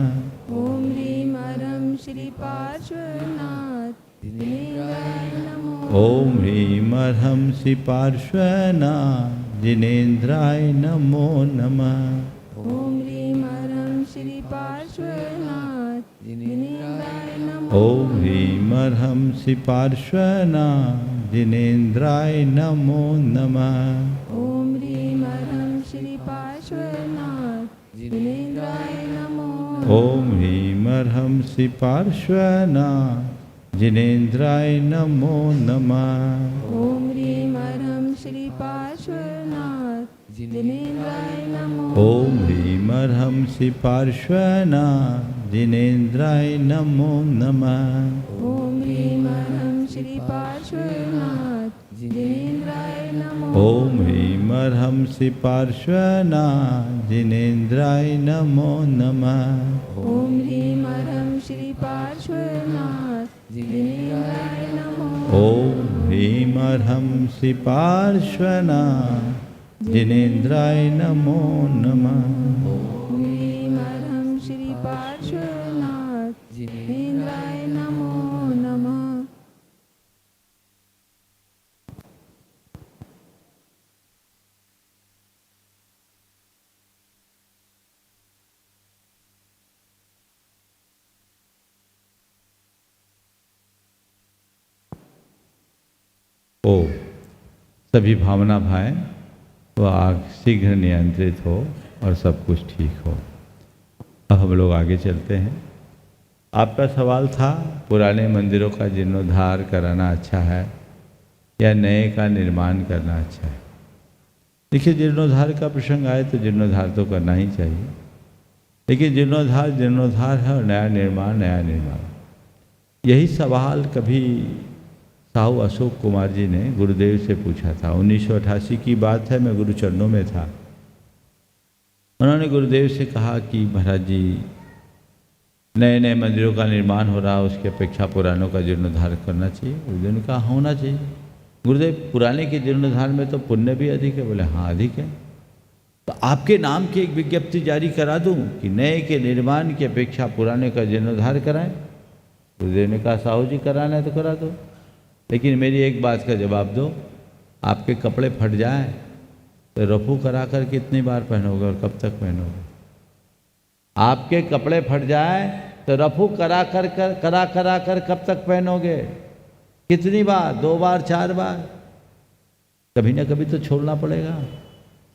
ओम ह्रीं अर्हं श्री पार्श्वनाथ जिनेन्द्राय नमो। ओम ह्रीं अर्हं श्री पार्श्वनाथ जिनेन्द्राय नमो नमः। ओम ह्रीं अर्हं श्री पार्श्वनाथ जिनेन्द्राय नमो। ओम ह्रीं अर्हं श्री पार्श्वनाथ जिनेन्द्राय नमो नमः। ओम ह्रीं अर्हं श्री पार्श्वनाथ जिनेन्द्राय नमो। ओम ह्रीं अर्हं श्री पार्श्वनाथ जिनेन्द्राय नमो नमः। ओम ह्रीं अर्हं श्री पार्श्वनाथ जिनेन्द्राय नमो। ओम ह्रीं अर्हं श्री पार्श्वनाथ जिनेन्द्राय नमो नमः। ओम ह्रीं अर्हं श्री पार्श्वनाथ जिनेन्द्राय नमो। ओम ह्रीं अर्हं श्री पार्श्वनाथ जिनेन्द्राय नमो नमः। ओम ह्रीं अर्हं श्री पार्श्वनाथ जिनेन्द्राय नमो। ओम ह्रीं अर्हं श्री पार्श्वनाथ जिनेन्द्राय नमो नमः। ओम ह्रीं अर्हं श्री पार्श्वनाथ जिनेन्द्राय नमो नमः। ओ सभी भावना भाएं वह आग शीघ्र नियंत्रित हो और सब कुछ ठीक हो। अब हम लोग आगे चलते हैं। आपका सवाल था पुराने मंदिरों का जीर्णोद्धार कराना अच्छा है या नए का निर्माण करना अच्छा है। देखिए, जीर्णोद्धार का प्रसंग आए तो जीर्णोद्धार तो करना ही चाहिए, लेकिन जीर्णोद्धार जीर्णोद्धार है और नया निर्माण नया निर्माण। यही सवाल कभी साहू अशोक कुमार जी ने गुरुदेव से पूछा था। 1988 की बात है, मैं गुरुचरणों में था। उन्होंने गुरुदेव से कहा कि महाराज जी, नए नए मंदिरों का निर्माण हो रहा है, उसकी अपेक्षा पुरानों का जीर्णोद्धार करना चाहिए। गुरुदेव ने कहा होना चाहिए। गुरुदेव, पुराने के जीर्णोद्धार में तो पुण्य भी अधिक है। बोले हाँ अधिक है, तो आपके नाम की एक विज्ञप्ति जारी करा दूं कि नए के निर्माण की अपेक्षा पुराने का जीर्णोद्धार कराएं। गुरुदेव ने कहा साहू जी कराना है तो करा दो, लेकिन मेरी एक बात का जवाब दो। आपके कपड़े फट जाएं तो रफू करा कर कितनी बार पहनोगे और कब तक पहनोगे? आपके कपड़े फट जाए तो रफू करा कर कब तक पहनोगे? कितनी बार? 2 बार 4 बार? कभी ना कभी तो छोड़ना पड़ेगा।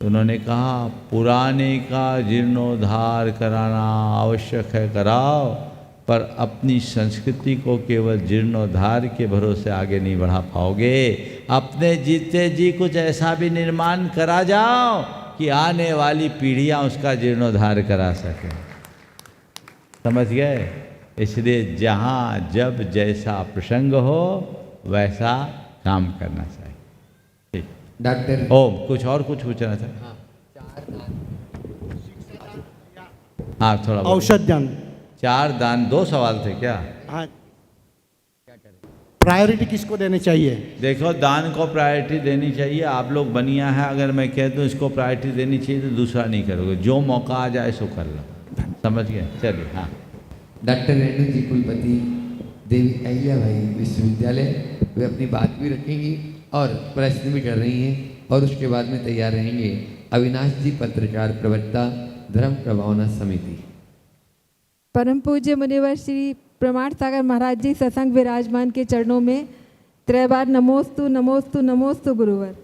तो उन्होंने कहा पुराने का जीर्णोद्धार कराना आवश्यक है, कराओ, पर अपनी संस्कृति को केवल जीर्णोद्धार के भरोसे आगे नहीं बढ़ा पाओगे। अपने जीते जी कुछ ऐसा भी निर्माण करा जाओ कि आने वाली पीढ़ियां उसका जीर्णोद्धार करा सकें। समझ गए? इसलिए जहाँ जब जैसा प्रसंग हो वैसा काम करना चाहिए। ठीक। डॉक्टर ओम कुछ और कुछ पूछना था? हाँ थोड़ा औषध दान। 4 दान, 2 सवाल थे क्या? हाँ, प्रायोरिटी किसको देनी चाहिए? देखो, दान को प्रायोरिटी देनी चाहिए। आप लोग बनिया है, अगर मैं कह दूँ इसको प्रायोरिटी देनी चाहिए तो दूसरा नहीं करोगे। जो मौका आ जाए सो कर लो। समझ गए? चलिए। हाँ, डॉक्टर रेणु जी कुलपति देवी अहिल्याबाई विश्वविद्यालय, वे अपनी बात भी रखेंगी और प्रश्न भी कर रही हैं, और उसके बाद में तैयार रहेंगे अविनाश जी पत्रकार प्रवक्ता धर्म प्रभावना समिति। परम पूज्य मुनिवर श्री प्रमाण सागर महाराज जी सत्संग विराजमान के चरणों में त्रैबार नमोस्तु नमोस्तु नमोस्तु गुरुवर।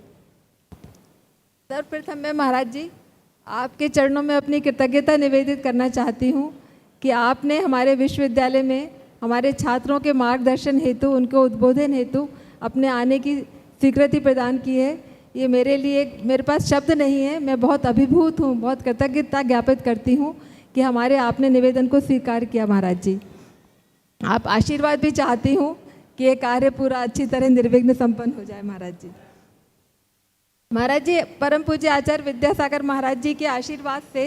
सर्वप्रथम मैं महाराज जी आपके चरणों में अपनी कृतज्ञता निवेदित करना चाहती हूँ कि आपने हमारे विश्वविद्यालय में हमारे छात्रों के मार्गदर्शन हेतु, उनको उद्बोधन हेतु अपने आने की स्वीकृति प्रदान की है। ये मेरे लिए, मेरे पास शब्द नहीं है, मैं बहुत अभिभूत हूँ, बहुत कृतज्ञता ज्ञापित करती हूँ कि हमारे आपने निवेदन को स्वीकार किया। महाराज जी, आप आशीर्वाद भी चाहती हूँ कि ये कार्य पूरा अच्छी तरह निर्विघ्न संपन्न हो जाए। महाराज जी, महाराज जी, परम पूज्य आचार्य विद्यासागर महाराज जी के आशीर्वाद से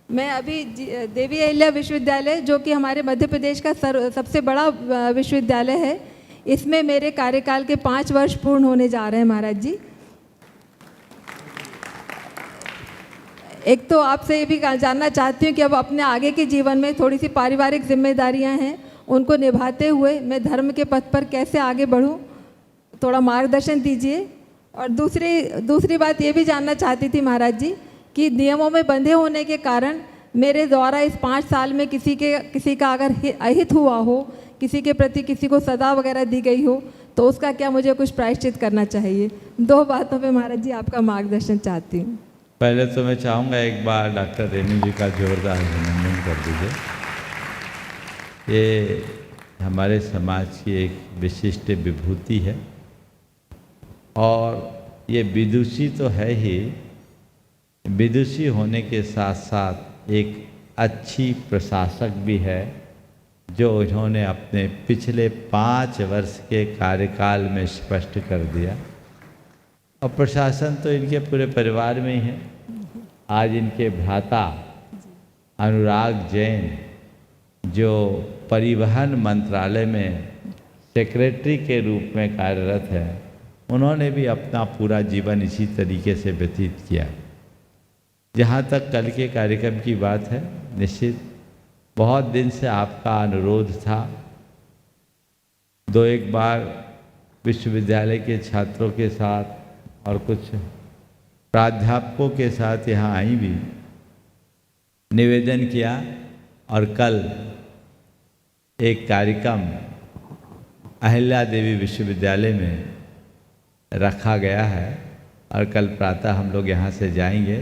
मैं अभी देवी अहिल्या विश्वविद्यालय, जो कि हमारे मध्य प्रदेश का सबसे बड़ा विश्वविद्यालय है, इसमें मेरे कार्यकाल के 5 वर्ष पूर्ण होने जा रहे हैं महाराज जी। एक तो आपसे ये भी जानना चाहती हूँ कि अब अपने आगे के जीवन में थोड़ी सी पारिवारिक जिम्मेदारियाँ हैं, उनको निभाते हुए मैं धर्म के पथ पर कैसे आगे बढ़ूँ, थोड़ा मार्गदर्शन दीजिए। और दूसरी बात ये भी जानना चाहती थी महाराज जी कि नियमों में बंधे होने के कारण मेरे द्वारा इस 5 साल में किसी का अगर अहित हुआ हो, किसी के प्रति किसी को सजा वगैरह दी गई हो, तो उसका क्या मुझे कुछ प्रायश्चित करना चाहिए? 2 बातों पे महाराज जी आपका मार्गदर्शन चाहती हूँ। पहले तो मैं चाहूँगा एक बार डॉक्टर रेणु जी का जोरदार अभिनंदन कर दीजिए। ये हमारे समाज की एक विशिष्ट विभूति है और ये विदुषी तो है ही, विदुषी होने के साथ साथ एक अच्छी प्रशासक भी है, जो उन्होंने अपने पिछले 5 वर्ष के कार्यकाल में स्पष्ट कर दिया। और प्रशासन तो इनके पूरे परिवार में ही है। आज इनके भ्राता अनुराग जैन, जो परिवहन मंत्रालय में सेक्रेटरी के रूप में कार्यरत है, उन्होंने भी अपना पूरा जीवन इसी तरीके से व्यतीत किया। जहाँ तक कल के कार्यक्रम की बात है, निश्चित बहुत दिन से आपका अनुरोध था 2-1 बार विश्वविद्यालय के छात्रों के साथ और कुछ प्राध्यापकों के साथ यहाँ आई भी, निवेदन किया और कल एक कार्यक्रम अहिल्या देवी विश्वविद्यालय में रखा गया है और कल प्रातः हम लोग यहाँ से जाएंगे।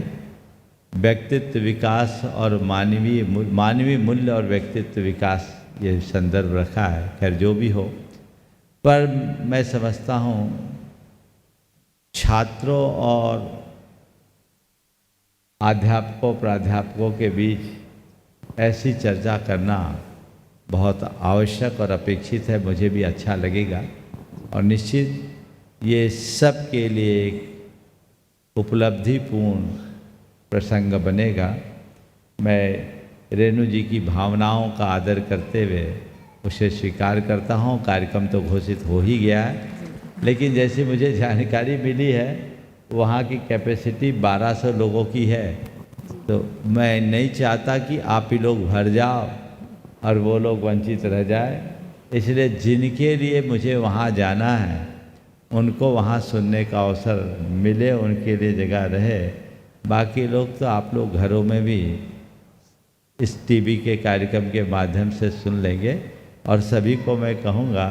व्यक्तित्व विकास और मानवीय मूल्य और व्यक्तित्व विकास ये संदर्भ रखा है। खैर जो भी हो, पर मैं समझता हूँ छात्रों और अध्यापकों प्राध्यापकों के बीच ऐसी चर्चा करना बहुत आवश्यक और अपेक्षित है। मुझे भी अच्छा लगेगा और निश्चित ये सब के लिए एक उपलब्धिपूर्ण प्रसंग बनेगा। मैं रेणु जी की भावनाओं का आदर करते हुए उसे स्वीकार करता हूँ। कार्यक्रम तो घोषित हो ही गया है, लेकिन जैसे मुझे जानकारी मिली है वहाँ की कैपेसिटी 1200 लोगों की है, तो मैं नहीं चाहता कि आप ही लोग भर जाओ और वो लोग वंचित रह जाए। इसलिए जिनके लिए मुझे वहाँ जाना है उनको वहाँ सुनने का अवसर मिले, उनके लिए जगह रहे। बाकी लोग तो आप लोग घरों में भी इस टीवी के कार्यक्रम के माध्यम से सुन लेंगे। और सभी को मैं कहूँगा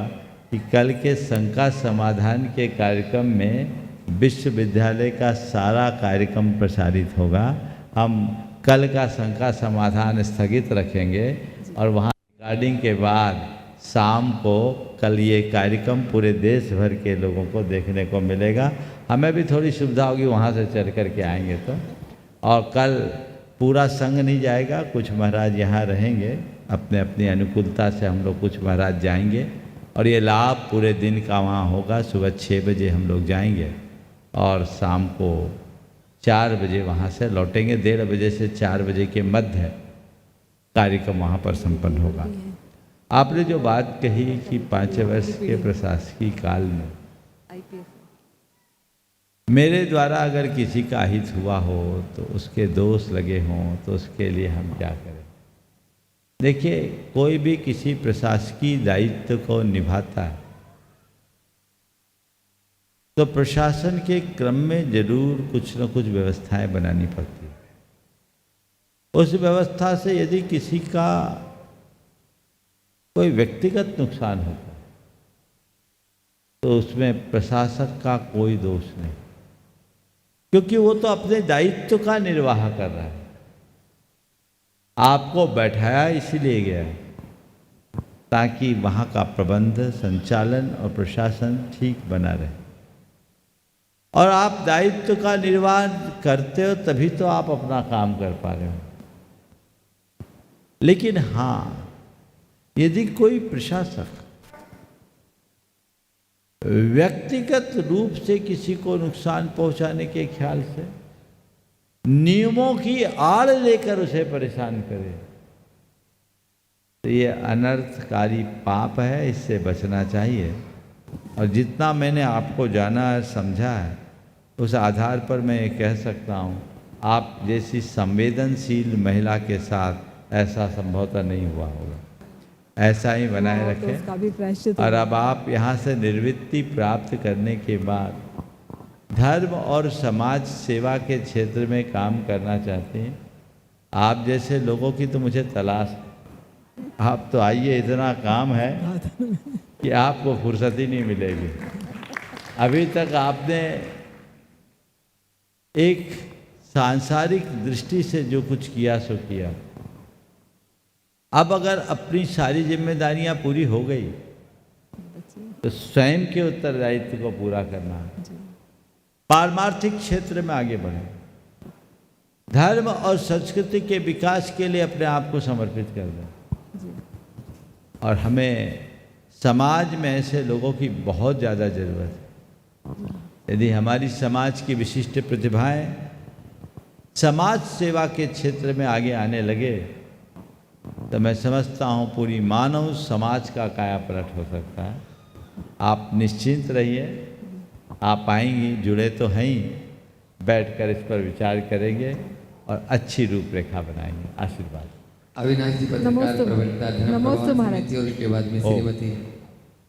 कि कल के शंका समाधान के कार्यक्रम में विश्वविद्यालय का सारा कार्यक्रम प्रसारित होगा। हम कल का शंका समाधान स्थगित रखेंगे और वहाँ रिकॉर्डिंग के बाद शाम को कल ये कार्यक्रम पूरे देश भर के लोगों को देखने को मिलेगा। हमें भी थोड़ी सुविधा होगी वहाँ से चल कर के आएंगे तो। और कल पूरा संघ नहीं जाएगा, कुछ महाराज यहाँ रहेंगे, अपने अपनी अनुकूलता से हम लोग कुछ महाराज जाएंगे और ये लाभ पूरे दिन का वहाँ होगा। सुबह 6 बजे हम लोग जाएंगे और शाम को 4 बजे वहाँ से लौटेंगे। 1:30 बजे से 4 बजे के मध्य कार्यक्रम वहाँ पर संपन्न होगा। आपने जो बात कही कि 5 वर्ष के प्रशासकीय काल में मेरे द्वारा अगर किसी का हित हुआ हो तो उसके दोष लगे हों तो उसके लिए हम क्या करें। देखिए, कोई भी किसी प्रशासकीय दायित्व को निभाता है तो प्रशासन के क्रम में जरूर कुछ न कुछ व्यवस्थाएं बनानी पड़ती है। उस व्यवस्था से यदि किसी का कोई व्यक्तिगत नुकसान होता है तो उसमें प्रशासक का कोई दोष नहीं, क्योंकि वो तो अपने दायित्व का निर्वाह कर रहा है। आपको बैठाया इसीलिए गया है ताकि वहाँ का प्रबंध, संचालन और प्रशासन ठीक बना रहे। और आप दायित्व का निर्वाह करते हो तभी तो आप अपना काम कर पा रहे हो। लेकिन हाँ, यदि कोई प्रशासक व्यक्तिगत रूप से किसी को नुकसान पहुंचाने के ख्याल से नियमों की आड़ लेकर उसे परेशान करे, तो ये अनर्थकारी पाप है, इससे बचना चाहिए। और जितना मैंने आपको जाना है, समझा है, उस आधार पर मैं ये कह सकता हूँ, आप जैसी संवेदनशील महिला के साथ ऐसा संभवतः नहीं हुआ होगा। ऐसा ही बनाए रखें। और अब आप यहाँ से निवृत्ति प्राप्त करने के बाद धर्म और समाज सेवा के क्षेत्र में काम करना चाहते हैं, आप जैसे लोगों की तो मुझे तलाश। आप तो आइए, इतना काम है कि आपको फुर्सत ही नहीं मिलेगी। अभी तक आपने एक सांसारिक दृष्टि से जो कुछ किया सो किया। अब अगर अपनी सारी जिम्मेदारियां पूरी हो गई तो स्वयं के उत्तरदायित्व को पूरा करना है। पारमार्थिक क्षेत्र में आगे बढ़े, धर्म और संस्कृति के विकास के लिए अपने आप को समर्पित कर दें। और हमें समाज में ऐसे लोगों की बहुत ज़्यादा ज़रूरत है। यदि हमारी समाज की विशिष्ट प्रतिभाएं समाज सेवा के क्षेत्र में आगे आने लगे तो मैं समझता हूँ पूरी मानव समाज का काया पलट हो सकता है। आप निश्चिंत रहिए, आप आएंगी, जुड़े तो हैं ही, बैठकर इस पर विचार करेंगे और अच्छी रूपरेखा बनाएंगे। आशीर्वाद। अविनाश जी पत्रकार प्रवक्ता धर्म प्रवाह समिति और के बाद में श्रीमती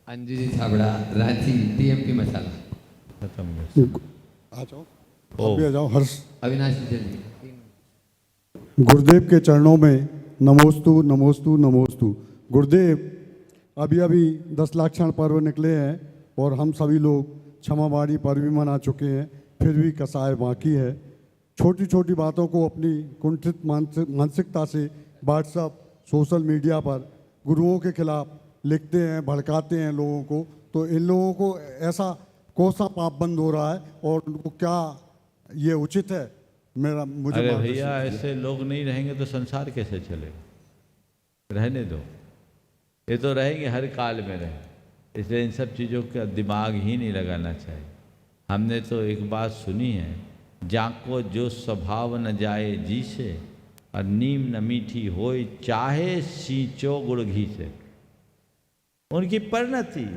अंजू जी छाबड़ा रांची टीएमपी मसाला। आ जाओ हर्ष। अविनाश जी गुरुदेव के चरणों में नमोस्तु नमोस्तु नमोस्तु। गुरुदेव, अभी अभी 10 लाख क्षण पर्व निकले हैं और हम सभी लोग क्षमावाणी पर्व भी मना चुके हैं, फिर भी कसाय बाकी है। छोटी छोटी बातों को अपनी कुंठित मानसिकता से व्हाट्सएप सोशल मीडिया पर गुरुओं के खिलाफ लिखते हैं, भड़काते हैं लोगों को। तो इन लोगों को ऐसा कौन सा पाप बंद हो रहा है और उनको क्या ये उचित है? मुझे अरे भैया, ऐसे लोग नहीं रहेंगे तो संसार कैसे चलेगा? रहने दो, ये तो रहेंगे, हर काल में रहें। इसलिए इन सब चीज़ों का दिमाग ही नहीं लगाना चाहिए। हमने तो एक बात सुनी है, जाको जो स्वभाव न जाए जी से और नीम न मीठी होए चाहे सींचो गुड़ घी से। उनकी परिणति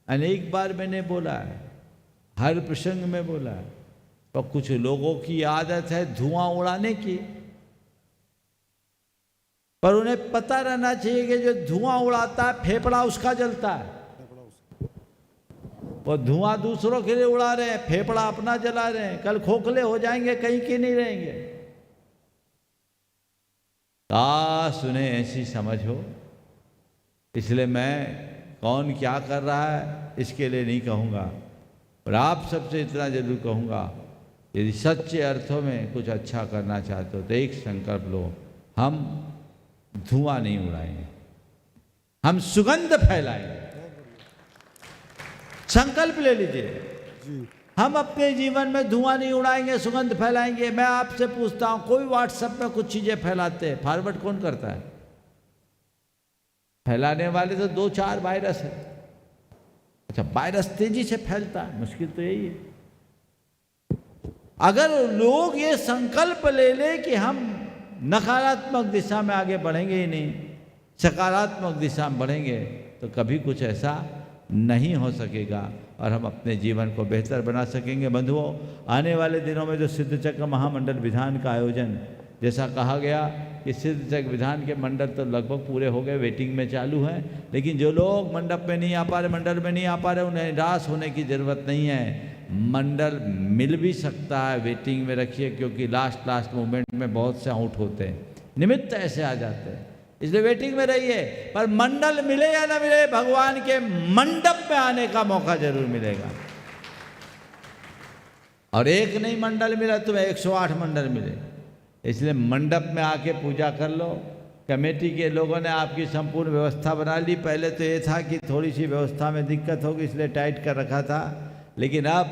अनेक बार मैंने बोला है, हर प्रसंग में बोला है। तो कुछ लोगों की आदत है धुआं उड़ाने की, पर उन्हें पता रहना चाहिए कि जो धुआं उड़ाता है फेफड़ा उसका जलता है। वो धुआं दूसरों के लिए उड़ा रहे हैं, फेफड़ा अपना जला रहे हैं। कल खोखले हो जाएंगे, कहीं के नहीं रहेंगे। काश उन्हें ऐसी समझ हो। इसलिए मैं कौन क्या कर रहा है इसके लिए नहीं कहूँगा, पर आप सबसे इतना जरूर कहूँगा, यदि सच्चे अर्थों में कुछ अच्छा करना चाहते हो तो एक संकल्प लो, हम धुआं नहीं उड़ाएंगे, हम सुगंध फैलाएंगे। संकल्प ले लीजिए, हम अपने जीवन में धुआं नहीं उड़ाएंगे, सुगंध फैलाएंगे। मैं आपसे पूछता हूं, कोई व्हाट्सएप में कुछ चीजें फैलाते हैं, फॉरवर्ड कौन करता है? फैलाने वाले तो 2-4 वायरस है। अच्छा, वायरस तेजी से फैलता है, मुश्किल तो यही है। अगर लोग ये संकल्प ले ले कि हम नकारात्मक दिशा में आगे बढ़ेंगे ही नहीं, सकारात्मक दिशा में बढ़ेंगे, तो कभी कुछ ऐसा नहीं हो सकेगा और हम अपने जीवन को बेहतर बना सकेंगे। बंधुओं, आने वाले दिनों में जो सिद्धचक्र महामंडल विधान का आयोजन, जैसा कहा गया कि सिद्धचक्र विधान के मंडल तो लगभग पूरे हो गए, वेटिंग में चालू हैं, लेकिन जो लोग मंडप में नहीं आ पा रहे, मंडल में नहीं आ पा रहे, उन्हें निराश होने की ज़रूरत नहीं है। मंडल मिल भी सकता है, वेटिंग में रखिए, क्योंकि लास्ट मोमेंट में बहुत से आउट होते हैं, निमित्त ऐसे आ जाते हैं, इसलिए वेटिंग में रहिए। पर मंडल मिले या ना मिले, भगवान के मंडप में आने का मौका जरूर मिलेगा। और एक नहीं मंडल मिला तुम्हें 108 मंडल मिले, इसलिए मंडप में आके पूजा कर लो। कमेटी के लोगों ने आपकी संपूर्ण व्यवस्था बना ली। पहले तो ये था कि थोड़ी सी व्यवस्था में दिक्कत होगी, इसलिए टाइट कर रखा था, लेकिन अब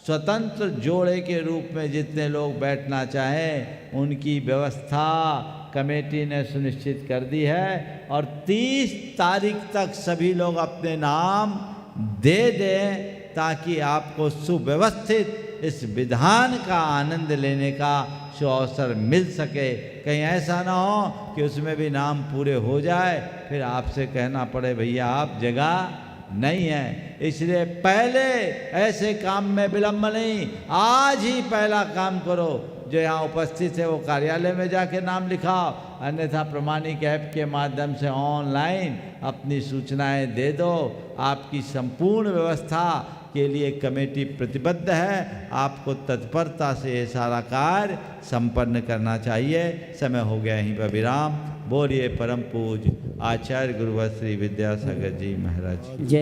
स्वतंत्र जोड़े के रूप में जितने लोग बैठना चाहें उनकी व्यवस्था कमेटी ने सुनिश्चित कर दी है। और 30 तारीख तक सभी लोग अपने नाम दे दें ताकि आपको सुव्यवस्थित इस विधान का आनंद लेने का अवसर मिल सके। कहीं ऐसा ना हो कि उसमें भी नाम पूरे हो जाए फिर आपसे कहना पड़े भैया आप जगह नहीं है। इसलिए पहले ऐसे काम में विलंब नहीं, आज ही पहला काम करो। जो यहाँ उपस्थित है वो कार्यालय में जाके नाम लिखाओ, अन्यथा प्रमाणिक ऐप के माध्यम से ऑनलाइन अपनी सूचनाएं दे दो। आपकी संपूर्ण व्यवस्था के लिए कमेटी प्रतिबद्ध है। आपको तत्परता से ये सारा कार्य संपन्न करना चाहिए। समय हो गया यहीं पर विराम। बोलिए परम पूज्य आचार्य गुरुवर श्री विद्यासागर जी महाराज।